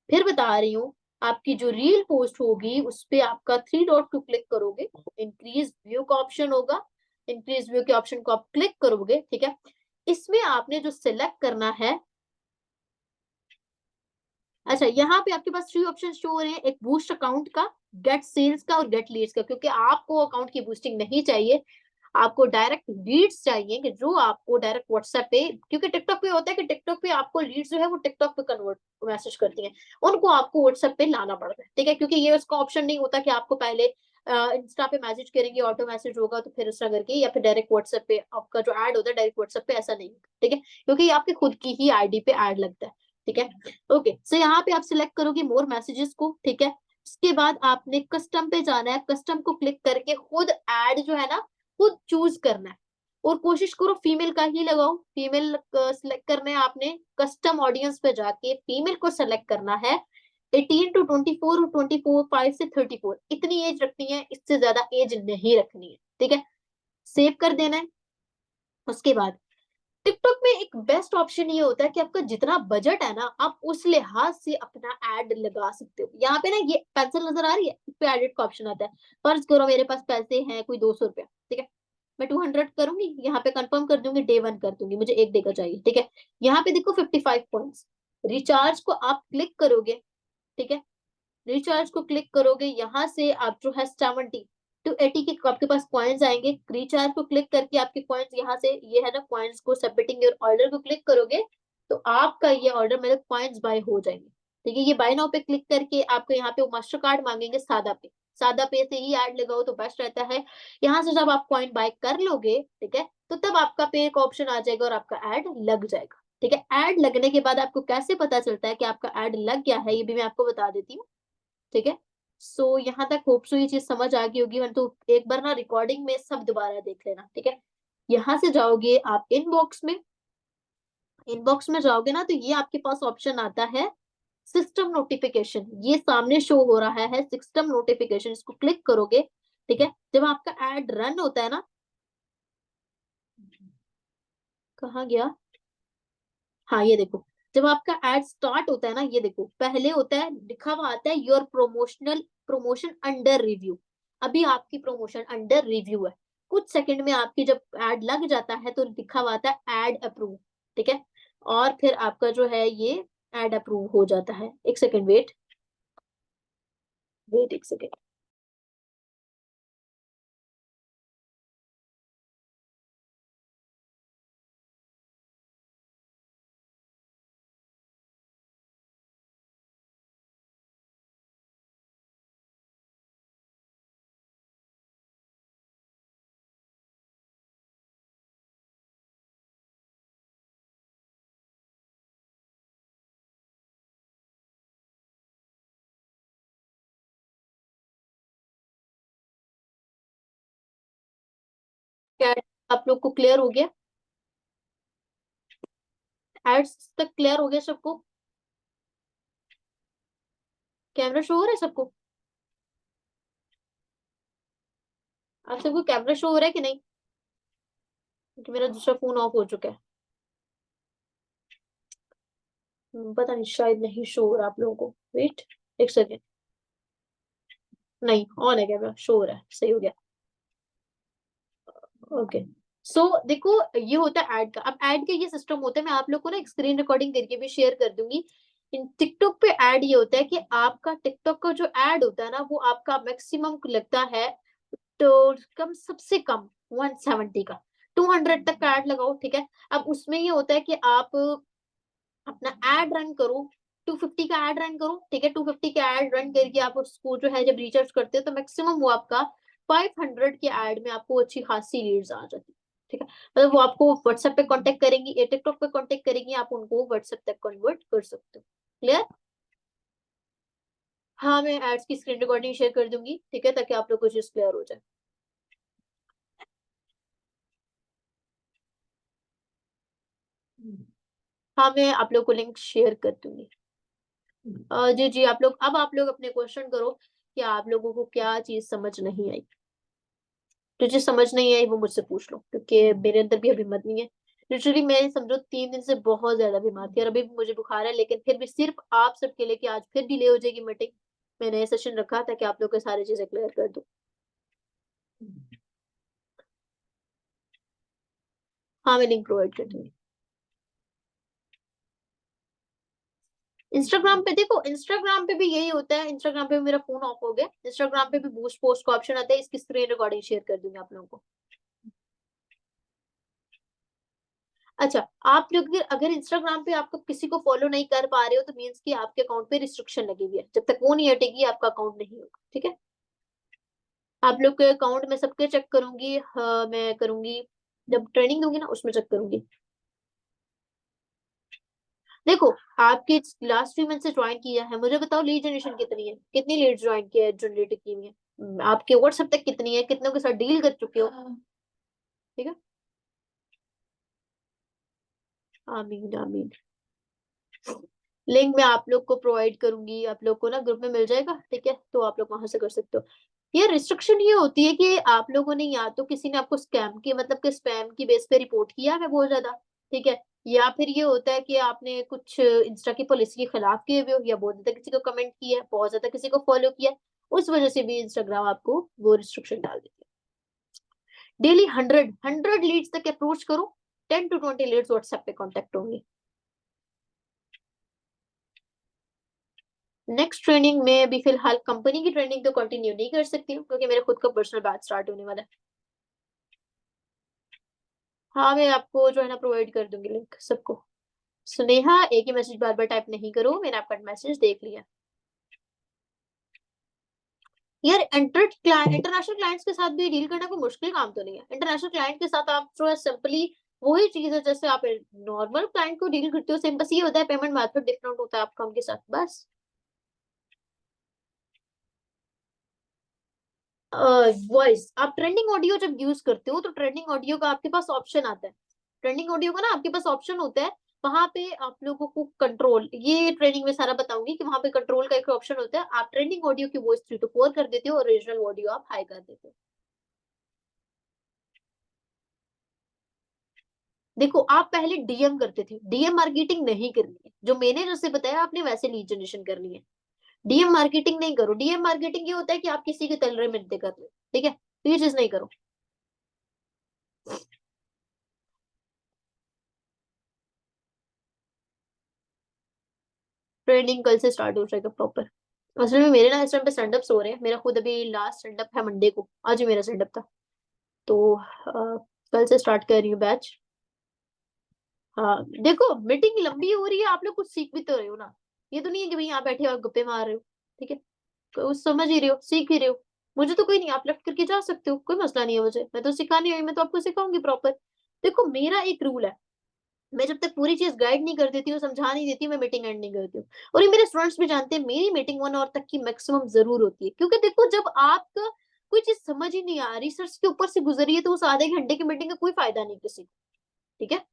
फिर बता रही हूँ, आपकी जो रील पोस्ट होगी उस पे आपका थ्री डॉट को क्लिक करोगे, इंक्रीज व्यू का ऑप्शन होगा। इंक्रीज व्यू के ऑप्शन को आप क्लिक करोगे, ठीक है। इसमें आपने जो सिलेक्ट करना है, अच्छा यहाँ पे आपके पास थ्री ऑप्शन शो हो रहे हैं, एक बूस्ट अकाउंट का, गेट सेल्स का और गेट लीड्स का। क्योंकि आपको अकाउंट की बूस्टिंग नहीं चाहिए, आपको डायरेक्ट लीड्स चाहिए, कि जो आपको डायरेक्ट व्हाट्सएप पे, क्योंकि टिकटॉक पे होता है कि टिकटॉक पे आपको लीड्स जो है वो टिकटॉक पे कन्वर्ट मैसेज करती हैं, उनको आपको व्हाट्सएप पे लाना पड़ता है, ठीक है। क्योंकि ये उसका ऑप्शन नहीं होता कि आपको पहले इंस्टा पे मैसेज करेंगे, ऑटो मैसेज होगा तो फिर इंस्टा करके, या फिर डायरेक्ट व्हाट्सएप पे आपका जो ऐड होता है डायरेक्ट व्हाट्सएप पे, ऐसा नहीं होता, ठीक है। क्योंकि ये आपकी खुद की ही आईडी पे ऐड लगता है, ठीक है। ओके, सो यहाँ पे आप सिलेक्ट करोगे मोर मैसेजेस को, ठीक है। उसके बाद आपने कस्टम पे जाना है, कस्टम को क्लिक करके खुद ऐड जो है ना, खुद चूज करना है। और कोशिश करो फीमेल का ही लगाओ, फीमेल सिलेक्ट करना है आपने। कस्टम ऑडियंस पे जाके फीमेल को सेलेक्ट करना है। 18 to 24 और 24 5 से 34 इतनी एज रखनी है, इससे ज्यादा एज नहीं रखनी है, ठीक है। सेव कर देना है। उसके बाद टिकटॉक में एक बेस्ट ऑप्शन ये होता है कि आपका जितना बजट है ना, आप उस लिहाज से अपना ऐड लगा सकते हो। यहाँ पे ना ये पेंसिल नजर आ रही है, इस पे एडिट का ऑप्शन आता है। फर्ज करो मेरे पास पैसे हैं कोई 200 रुपया, ठीक है। मैं 200 करूंगी, यहाँ पे कंफर्म कर दूंगी, डे 1 कर दूंगी, मुझे 1 डे का चाहिए, ठीक है। यहाँ पे देखो 55 पॉइंट्स। रिचार्ज को आप क्लिक करोगे, ठीक है। रिचार्ज को क्लिक करोगे, यहाँ से आप जो है 70 to 80 के आपके पास कॉइन्स आएंगे। रिचार्ज को क्लिक करके आपके कॉइन्स यहाँ से, ये है ना कॉइन्स को, सबमिटिंग योर ऑर्डर को क्लिक करोगे तो आपका ये ऑर्डर मतलब कॉइन्स बाय हो जाएंगे, ठीक है। ये बाय नाउ पे क्लिक करके आपको यहाँ पे मास्टर कार्ड मांगेंगे, सादा पे, सादा पे से ही ऐड लगाओ तो बेस्ट रहता है। यहाँ से जब आप कॉइन बाय कर लोगे, ठीक है, तो तब आपका पे का ऑप्शन आ जाएगा और आपका एड लग जाएगा, ठीक है। एड लगने के बाद आपको कैसे पता चलता है कि आपका एड लग गया है, ये भी मैं आपको बता देती हूँ, ठीक है। सो यहाँ तक होप सो ये चीज समझ आ गई होगी, तो एक बार ना रिकॉर्डिंग में सब दोबारा देख लेना, ठीक है। यहाँ से जाओगे आप इनबॉक्स में, इनबॉक्स में जाओगे ना तो ये आपके पास ऑप्शन आता है सिस्टम नोटिफिकेशन, ये सामने शो हो रहा है सिस्टम नोटिफिकेशन, इसको क्लिक करोगे, ठीक है। जब आपका एड रन होता है ना, कहाँ गया, हाँ ये देखो, जब आपका एड स्टार्ट होता है ना, ये देखो पहले होता है, लिखा हुआ आता है योर प्रमोशन अंडर रिव्यू। अभी आपकी प्रमोशन अंडर रिव्यू है। कुछ सेकंड में आपकी जब एड लग जाता है तो लिखा हुआ आता है एड अप्रूव, ठीक है। और फिर आपका जो है ये एड अप्रूव हो जाता है। एक सेकंड वेट, वेट एक सेकंड। क्या आप लोग को क्लियर हो गया? एड्स तक क्लियर हो गया सबको? कैमरा शो हो रहा है सबको? आप सबको कैमरा शो हो रहा है कि नहीं? क्योंकि मेरा दूसरा फोन ऑफ हो चुका है। पता नहीं, शायद नहीं शो हो रहा आप लोगों को। वेट, एक सेकेंड। नहीं, ऑन है कैमरा, शो हो रहा है, सही हो गया। ओके। सो देखो, ये होता है ऐड का। अब ऐड का ये सिस्टम होता है, मैं आप लोग को ना एक स्क्रीन रिकॉर्डिंग करके भी शेयर कर दूंगी। इन टिकटॉक पे ऐड ये होता है कि आपका टिकटॉक का जो ऐड होता है ना, वो आपका मैक्सिमम लगता है, तो कम सबसे कम 170 का। 200 तक का ऐड लगाओ, ठीक है। अब उसमें ये होता है कि आप अपना एड रन करो, 250 का एड रन करो, ठीक है। 250 का एड रन करके आप उसको जो है जब रिचार्ज करते हो तो मैक्सिमम वो आपका 500 के एड में आपको अच्छी खासी लीड्स आ जाती है, ठीक है। मतलब वो आपको व्हाट्सएप पे कांटेक्ट करेंगी या टिकटॉक पे कांटेक्ट करेंगी, आप उनको व्हाट्सएप तक कन्वर्ट कर सकते हो। क्लियर? हाँ, मैं एड्स की स्क्रीन रिकॉर्डिंग शेयर कर दूंगी, ठीक है, ताकि आप लोग को चीज क्लियर हो जाए। हाँ, मैं आप लोग को लिंक शेयर कर दूंगी। जी जी, आप लोग अब आप लोग अपने क्वेश्चन करो कि आप लोगों को क्या चीज समझ नहीं आई। तुझे समझ नहीं आई वो मुझसे पूछ लो, क्योंकि मेरे अंदर भी अभी हिम्मत नहीं है। लिटरली मैं समझो 3 दिन से बहुत ज्यादा बीमार थी और अभी भी मुझे बुखार है, लेकिन फिर भी सिर्फ आप सबके लिए कि आज फिर डिले हो जाएगी मीटिंग, मैंने ये सेशन रखा ताकि आप लोग को सारी चीजें क्लियर कर दूं। हाँ, मैं लिंक प्रोवाइड कर दूंगी। इंस्टाग्राम पे देखो, इंस्टाग्राम पे भी यही होता है। इंस्टाग्राम पे भी मेरा फोन ऑफ हो गया। इंस्टाग्राम पे भी बूस्ट पोस्ट का ऑप्शन आता है, इसकी स्क्रीन रिकॉर्डिंग शेयर कर दूंगी आप लोगों को। अच्छा, आप लोग अगर इंस्टाग्राम पे आपको किसी को फॉलो नहीं कर पा रहे हो तो मीन्स कि आपके अकाउंट पे रिस्ट्रिक्शन लगी हुई है। जब तक वो नहीं हटेगी आपका अकाउंट नहीं होगा, ठीक है। आप लोग के अकाउंट में सबके चेक करूंगी, हाँ, मैं करूंगी जब ट्रेनिंग दूंगी ना उसमें चेक करूंगी। देखो, आपके लास्ट 3 मंथ से ज्वाइन किया है, मुझे बताओ लीड जनरेशन कितनी है, कितनी लीड ज्वाइन किया है, जनरेट की हुई है। आपके व्हाट्सएप तक कितनी है, कितनों के साथ डील कर चुके हो, ठीक है। आमीन आमीन। लिंक मैं आप लोग को प्रोवाइड करूंगी, आप लोग को ना ग्रुप में मिल जाएगा, ठीक है, तो आप लोग वहां से कर सकते हो। ये रिस्ट्रिक्शन ये होती है कि आप लोगों ने या तो किसी ने आपको स्कैम की मतलब कि स्पैम की बेस पे रिपोर्ट किया है बहुत ज्यादा, ठीक है, या फिर ये होता है कि आपने कुछ इंस्टा की पॉलिसी के खिलाफ किए हुए हो, या बहुत ज्यादा किसी को कमेंट किया है, बहुत ज्यादा किसी को फॉलो किया है, उस वजह से भी इंस्टाग्राम आपको वो रिस्ट्रिक्शन डाल देती है। डेली 100 लीड्स तक अप्रोच करो, 10 to 20 लीड्स व्हाट्सएप पे कॉन्टेक्ट होंगे। नेक्स्ट ट्रेनिंग में अभी फिलहाल कंपनी की ट्रेनिंग तो कंटिन्यू नहीं कर सकती हूँ, क्योंकि मेरा खुद का पर्सनल बैच स्टार्ट होने वाला है। हाँ, मैं आपको जो है ना प्रोवाइड कर दूंगी लिंक सबको। सुनेहा, एक ही मैसेज बार बार टाइप नहीं करो, मैंने आपका मैसेज देख लिया। यार, इंटरनेशनल क्लाइंट्स के साथ भी डील करना कोई मुश्किल काम तो नहीं है। इंटरनेशनल क्लाइंट के साथ आप जो है सिंपली वही चीज है जैसे आप नॉर्मल क्लाइंट को डील करते हो, सेम, बस ये होता है पेमेंट मेथड डिफरेंट होता है आपका उनके साथ, बस। वॉइस, आप ट्रेंडिंग ऑडियो जब यूज करते हो तो ट्रेंडिंग ऑडियो का आपके पास ऑप्शन आता है। ट्रेंडिंग ऑडियो का ना आपके पास ऑप्शन होता है, वहां पे आप लोगों को कंट्रोल, ये ट्रेनिंग में सारा बताऊंगी कि वहां पे कंट्रोल का एक ऑप्शन होता है। आप ट्रेंडिंग ऑडियो की वॉइस 3 to 4 कर देते हो और ओरिजिनल ऑडियो आप हाई कर देते हो। देखो, आप पहले डीएम करते थे, डीएम मार्केटिंग नहीं करनी है, जो मैंने जैसे बताया आपने वैसे लीड जनरेशन करनी है। डीएम मार्केटिंग नहीं करो। डीएम मार्केटिंग ये होता है कि आप किसी के तलरे मिलते कर लो, ठीक है, तो ये चीज नहीं करो। ट्रेनिंग कल से स्टार्ट हो जाएगा प्रॉपर। असल में मेरे ना इस टाइम पे स्टैंडअप्स हो रहे हैं, मेरा खुद अभी लास्ट स्टैंडअप है मंडे को, आज ही मेरा स्टैंडअप था, तो कल से स्टार्ट कर रही हूँ बैच। हाँ, देखो मीटिंग लंबी हो रही है, आप लोग कुछ सीख भी तो रहे हो ना। ये तो नहीं है कि भाई यहाँ बैठे और गप्पे मार रहे हो, ठीक है, तो समझ ही रहे हो, सीख ही रहे हो। मुझे तो कोई नहीं, आप लेफ्ट करके जा सकते हो, कोई मसला नहीं है मुझे, मैं तो सिखाने आई, मैं तो आपको सिखाऊंगी प्रॉपर। देखो, मेरा एक रूल है, मैं जब तक पूरी चीज गाइड नहीं कर देती हूँ, समझा नहीं देती हूँ, मैं मीटिंग एंड नहीं करती हूँ। और ये मेरे स्टूडेंट्स भी जानते हैं, मेरी मीटिंग 1 आवर तक की मैक्सिमम जरूर होती है, क्योंकि देखो जब आपका कोई चीज समझ ही नहीं आ रही, रिसर्च के ऊपर से गुजरी है, तो उस आधे घंटे की मीटिंग का कोई फायदा नहीं किसी को, ठीक है।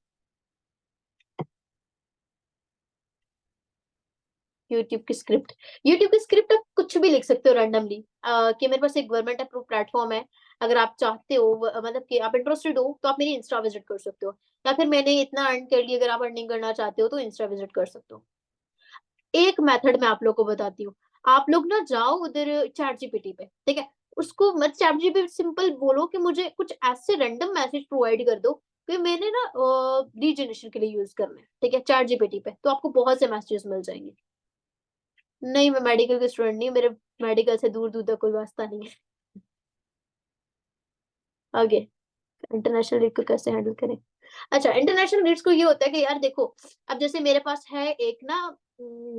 यूट्यूब की स्क्रिप्ट, यूट्यूब की स्क्रिप्ट आप कुछ भी लिख सकते हो रैंडमली, कि मेरे पास एक गवर्नमेंट अप्रूव प्लेटफॉर्म है, अगर आप चाहते हो मतलब कि आप इंटरेस्टेड हो तो आप मेरी इंस्टा विजिट कर सकते हो, या फिर मैंने इतना अर्न कर लिया, अगर आप अर्निंग करना चाहते हो तो इंस्टा विजिट कर सकते हो। एक मेथड मैं आप लोग को बताती हूँ। आप लोग ना जाओ उधर चैट जीपीटी पे, ठीक है? उसको मत चैट जीपीटी सिंपल बोलो कि मुझे कुछ ऐसे रैंडम मैसेज प्रोवाइड कर दो कि मैंने ना लीड जनरेशन के लिए यूज़ करना है, ठीक है? चैट जीपीटी पे, तो आपको बहुत से मैसेजेस मिल जाएँगे। नहीं, मैं मेडिकल की स्टूडेंट नहीं हूँ, मेरे मेडिकल से दूर-दूर तक कोई वास्ता नहीं है। आगे, इंटरनेशनल लीड को कैसे हैंडल करें? अच्छा, इंटरनेशनल लीड्स को ये होता है कि यार देखो, अब जैसे मेरे पास है एक ना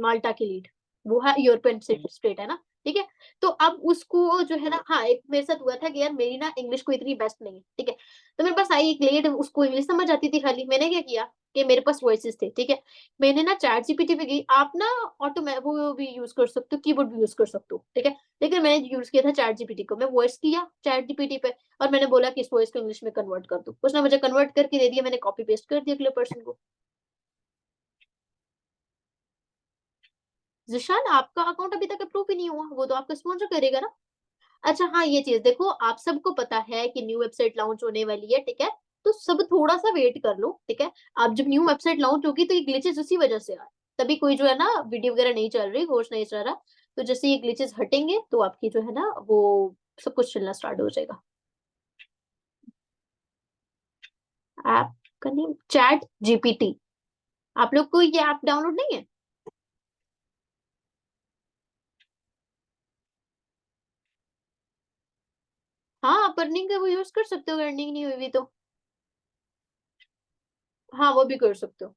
माल्टा की लीड, वो है यूरोपियन स्टेट है ना, ठीक है? तो अब उसको जो है ना, हाँ, एक मेरे साथ हुआ था कि यार मेरी ना इंग्लिश कोई इतनी बेस्ट नहीं है, ठीक है? तो मेरे पास आई एक लीड, उसको इंग्लिश समझ आती थी खाली, मैंने क्या किया कि मेरे पास वॉइसेज़ थे, ठीक है? मैंने ना चैट जीपीटी पे गई, आप ना वो भी यूज़ कर सकते हो, कीबोर्ड भी यूज़ कर सकते हो, ठीक है? लेकिन मैंने यूज़ किया था चैट जीपीटी को, मैं वॉइस किया चैट जीपीटी पे और मैंने बोला कि इस वॉइस को इंग्लिश में कन्वर्ट कर दो। उसने मुझे कन्वर्ट करके दे दिया, मैंने कॉपी पेस्ट कर दिया अगले पर्सन को। ज़ीशान, आपका अकाउंट अभी तक अप्रूव ही नहीं हुआ, वो तो आपका स्पॉन्सर करेगा ना। अच्छा हाँ, ये चीज़ देखो, आप सबको पता है कि न्यू वेबसाइट लॉन्च होने वाली है, ठीक है? तो सब थोड़ा-सा वेट कर लो, ठीक है? अब जब न्यू वेबसाइट लॉन्च होगी तो ये ग्लिचेज़ उसी वजह से आ रहे हैं। तभी कोई जो है ना वीडियो वगैरह नहीं चल रही, कोर्स नहीं चल रहा। तो जैसे ये ग्लिचेज़ हटेंगे तो आपकी जो है ना वो सब कुछ चलना स्टार्ट हो जाएगा। ऐप का नेम चैट जीपीटी। आप लोग को ये ऐप डाउनलोड नहीं है? हाँ, आप अर्निंग का वो यूज़ कर सकते हो, अगर अर्निंग नहीं हुई हुई तो। हाँ, वो भी कर सकते हो।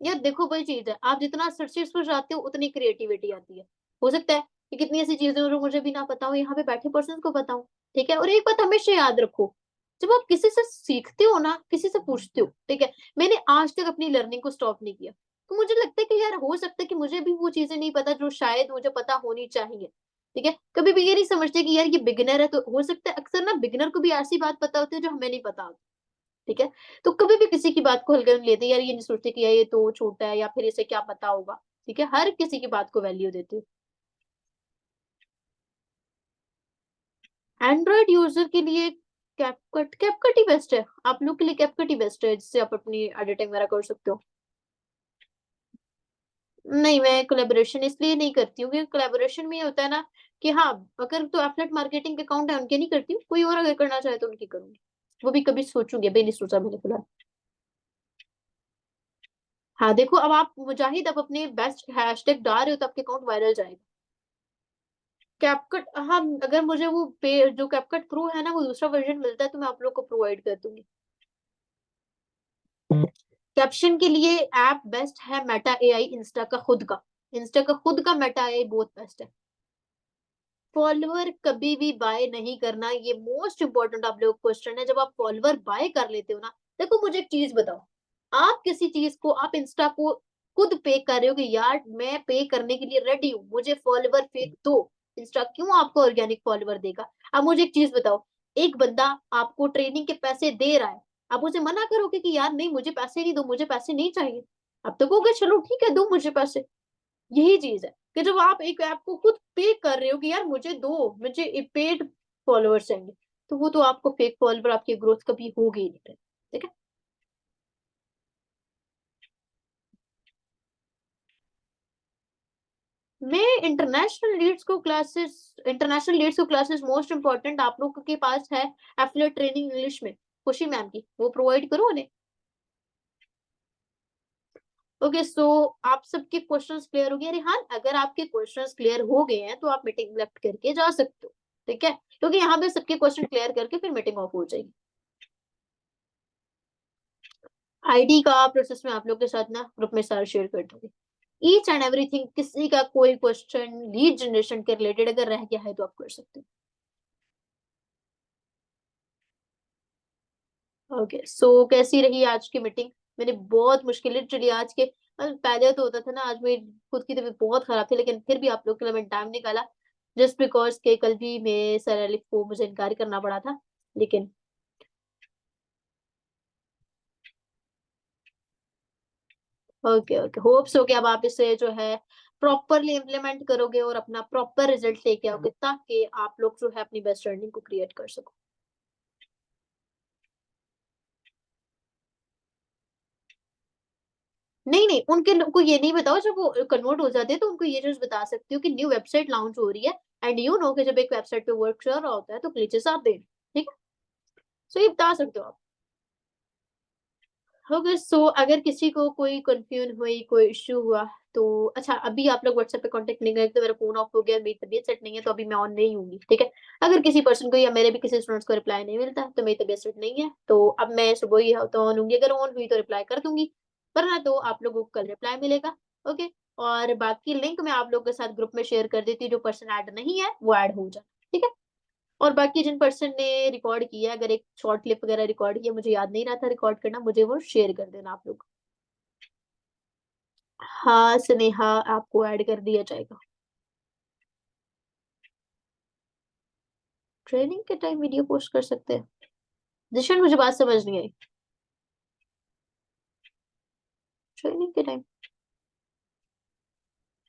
यार देखो वही चीज़ है, आप जितना सर्चेज़ पर जाते हो उतनी क्रिएटिविटी आती है। हो सकता है कि कितनी ऐसी चीज़ें हो जो मुझे भी ना पता हो, यहाँ पे बैठे पर्सन को पता हो, ठीक है? और एक बात हमेशा याद रखो, जब आप किसी से सीखते हो ना, किसी से पूछते हो, ठीक है? मैंने आज तक अपनी लर्निंग को स्टॉप नहीं किया। तो मुझे लगता है कि यार हो सकता है कि मुझे भी वो चीज़ें नहीं पता जो शायद मुझे पता होनी चाहिए, ठीक है? कभी भी ये नहीं समझते कि यार ये बिगिनर है, तो हो सकता है अक्सर ना बिगिनर को भी ऐसी बात पता होती है जो हमें नहीं पता होती। ठीक है? तो कभी भी किसी की बात को हल्के में नहीं लेते, यार ये नहीं सोचते कि यार ये तो छोटा है या फिर इसे क्या पता होगा, ठीक है? हर किसी की बात को वैल्यू देते हो। एंड्रॉइड यूज़र के लिए कैपकट ही बेस्ट है। आप लोग के लिए कैपकट ही बेस्ट है, जिससे आप अपनी एडिटिंग वगैरह कर सकते हो। नहीं, मैं कोलैबोरेशन इसलिए नहीं करती हूँ क्योंकि कोलैबोरेशन में ये होता है ना कि हाँ, अगर तो एफिलिएट मार्केटिंग के अकाउंट है उनके नहीं करती हूँ, कोई और अगर करना चाहे तो उनकी करूँगी। वो भी कभी सोचूँगी, अभी नहीं सोचा मैंने फिलहाल। हाँ, देखो अब आप मुजाहिद अब अपने बेस्ट हैशटैग डाल रहे हो तो आपके अकाउंट वायरल जाएगा। कैपकट हाँ, अगर मुझे वो पे जो कैपकट प्रो है ना, वो दूसरा वर्ज़न मिलता है तो मैं आप लोग को प्रोवाइड कर दूँगी। कैप्शन के लिए ऐप बेस्ट है मेटा एआई इंस्टा का खुद का। इंस्टा का खुद का मेटा एआई बहुत बेस्ट है। फॉलोवर कभी भी बाय नहीं करना, ये मोस्ट इम्पोर्टेंट आप लोगों को क्वेश्चन है। जब आप फॉलोवर बाय कर लेते हो ना, देखो मुझे एक चीज़ बताओ, आप किसी चीज़ को आप इंस्टा को खुद पे कर रहे हो कि यार मैं पे करने के लिए रेडी हूँ, मुझे फॉलोवर फेक दो, इंस्टा क्यों आपको ऑर्गेनिक फॉलोवर देगा? अब मुझे एक चीज़ बताओ, एक बंदा आपको ट्रेनिंग के पैसे दे रहा है, आप उसे मना करोगे कि यार नहीं मुझे पैसे नहीं दो, मुझे पैसे नहीं चाहिए। आप तो कहोगे चलो ठीक है, दो मुझे पैसे। यही चीज़ है कि जब आप एक ऐप को खुद पे कर रहे हो कि यार मुझे दो, मुझे पेड फॉलोवर्स चाहिए, तो वो तो आपको फेक फॉलोवर आपकी ग्रोथ कभी होगी ही नहीं, ठीक है? मैं इंटरनेशनल लीड्स को क्लासेस मोस्ट इम्पोर्टेंट आप लोगों के पास है एफिलिएट ट्रेनिंग इंग्लिश में, खुशी मैम की, वो प्रोवाइड करूँ उन्हें? ओके सो आप सबके क्वेश्चंस क्लियर हो गए? रेहान, अगर आपके क्वेश्चंस क्लियर हो गए हैं, तो आप मीटिंग लेफ्ट करके जा सकते हो, ठीक है? क्योंकि यहाँ पे सबके क्वेश्चन क्लियर करके फिर मीटिंग ऑफ हो जाएगी। आईडी का प्रोसेस मैं आप लोग के साथ ना ग्रुप में सारा शेयर कर दूँगी। ईच एंड एवरीथिंग किसी का कोई क्वेश्चन लीड जनरेशन के रिलेटेड अगर रह गया है तो आप कर सकते हो। ओके सो कैसी रही आज की मीटिंग? मैंने बहुत मुश्किल लिटरली आज के पहले तो होता था ना, आज मेरी खुद की तबीयत बहुत खराब थी लेकिन फिर भी आप लोग के लिए मैंने टाइम निकाला जस्ट बिकॉज़ कि कल भी मैं सर अलिफ को मुझे इनकार करना पड़ा था। लेकिन ओके, ओके होप सो कि अब आप इसे जो है प्रॉपरली इम्प्लीमेंट करोगे और अपना प्रॉपर रिजल्ट लेके आओगे ताकि आप लोग जो है अपनी बेस्ट अर्निंग को क्रिएट कर सको। नहीं, नहीं, उनको ये नहीं बताओ, जब वो कन्वर्ट हो जाते हैं तो उनको ये चीज़ बता सकती हो कि न्यू वेबसाइट लॉन्च हो रही है एंड यू नो कि जब एक वेबसाइट पे वर्क चल रहा होता है तो ग्लिचेस आते हैं, ठीक है? सो ये बता सकते हो आप। ओके, सो अगर किसी को कोई कन्फ्यूजन हुई, कोई इश्यू हुआ तो अच्छा, अभी आप लोग व्हाट्सएप पे कांटेक्ट नहीं करें तो मेरा फ़ोन ऑफ हो गया, मेरी तबीयत सेट नहीं है तो अभी मैं ऑन नहीं होंगी, ठीक है? अगर किसी पर्सन को या मेरे भी किसी स्टूडेंट्स को रिप्लाई नहीं मिलता तो मेरी तबीयत सेट नहीं है, तो अब मैं सुबह ही तो ऑन होंगी, अगर ऑन हुई तो रिप्लाई कर दूँगी, वरना तो आप लोगों को कल रिप्लाई मिलेगा, ओके? और बाकी लिंक मैं आप लोगों के साथ ग्रुप में शेयर कर देती हूँ, जो पर्सन ऐड नहीं है वो ऐड हो जाए, ठीक है? और बाकी जिन पर्सन ने रिकॉर्ड किया है, अगर एक शॉर्ट क्लिप वगैरह रिकॉर्ड किया, मुझे याद नहीं रहा था रिकॉर्ड करना, मुझे वो शेयर कर देना आप लोग। हाँ, स्नेहा आपको ऐड कर दिया जाएगा। ट्रेनिंग के टाइम वीडियो पोस्ट कर सकते हैं। जिशन मुझे बात समझ नहीं आई। ट्रेनिंग के टाइम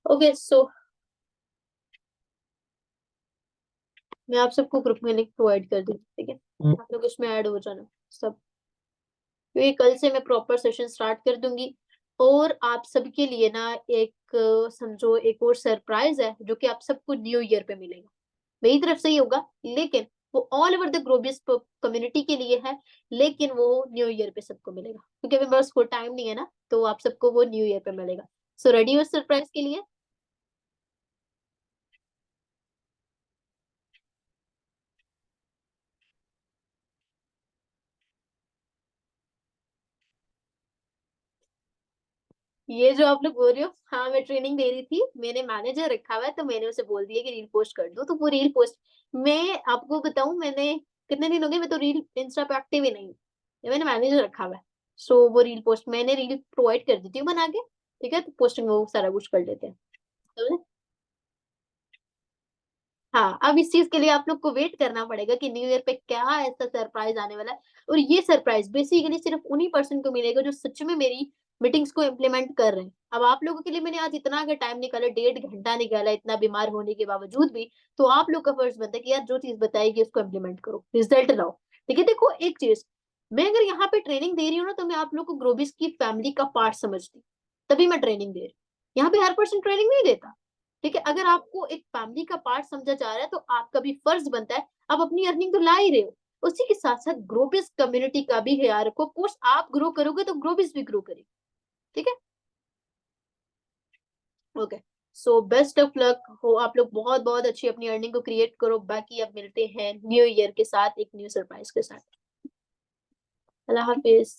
ओके, सो मैं आप सबको ग्रुप में लिंक प्रोवाइड कर दूँगी, ठीक है? आप लोग इसमें ऐड हो जाना सब। क्योंकि कल से मैं प्रॉपर सेशन स्टार्ट कर दूँगी और आप सबके लिए ना एक समझो एक और सरप्राइज़ है, जो कि आप सबको न्यू ईयर पे मिलेगा। मेरी तरफ से ही होगा, लेकिन वो all over the globus community के लिए है, लेकिन वो न्यू ईयर पे सबको मिलेगा। क्योंकि अभी मेरे पास कोई टाइम नहीं है ना, तो आप सबको वो न्यू ईयर पे मिलेगा। सो रेडी हो सरप्राइज़ के लिए? ये जो आप लोग बोल रहे हो, हाँ, मैं ट्रेनिंग दे रही थी, मैंने मैनेजर रखा हुआ है, तो मैंने उसे बोल दिया कि रील पोस्ट कर दो, तो वो रील पोस्ट मैं आपको बताऊँ, मैंने कितने दिन हो गए, मैं तो रील इंस्टा पे एक्टिव ही नहीं हूँ। ये मैंने मैनेजर रखा हुआ है। सो वो रील पोस्ट मैंने रील प्रोवाइड कर देती हूँ बना के, ठीक है? तो पोस्टिंग वो सारा कुछ कर लेते हैं। समझे? हाँ, अब इस चीज़ के लिए आप लोग को वेट करना पड़ेगा कि न्यू ईयर पे क्या ऐसा सरप्राइज़ आने वाला है, और ये सरप्राइज़ बेसिकली सिर्फ़ उन्हीं पर्सन को मिलेगा जो सच में मेरी मीटिंग्स को इम्प्लीमेंट कर रहे हैं। अब आप लोगों के लिए मैंने आज इतना अगर टाइम निकाला, 1.5 घंटा निकाला इतना बीमार होने के बावजूद भी, तो आप लोग का फ़र्ज़ बनता है कि यार जो चीज़ बताएगी उसको इम्प्लीमेंट करो, रिज़ल्ट लाओ। ठीक है? देखो एक चीज़, मैं अगर यहाँ पे ट्रेनिंग दे रही हूँ ना, तो मैं आप लोग को ग्लोबिस की फैमिली का पार्ट समझती हूँ, तभी मैं ट्रेनिंग दे रही हूँ। यहाँ पे हर पर्सन ट्रेनिंग नहीं देता। ठीक है? अगर आपको एक फैमिली का पार्ट समझा जा रहा है, तो आपका भी फर्ज़ बनता है, आप अपनी अर्निंग तो ला ही रहे हो। उसी के साथ-साथ ग्रोबिस कम्युनिटी का भी ख्याल रखो। ऑफ कोर्स आप ग्रो करोगे तो ग्रोबिस भी ग्रो करेगी। ठीक है? Okay. So best of luck हो, आप लोग बहुत-बहुत अच्छी अपनी अर्निंग को क्रिएट करो। बाकी अब मिलते हैं न्यू ईयर के साथ, एक न्यू सरप्राइज़ के साथ। अल्लाह हाफ़िज़।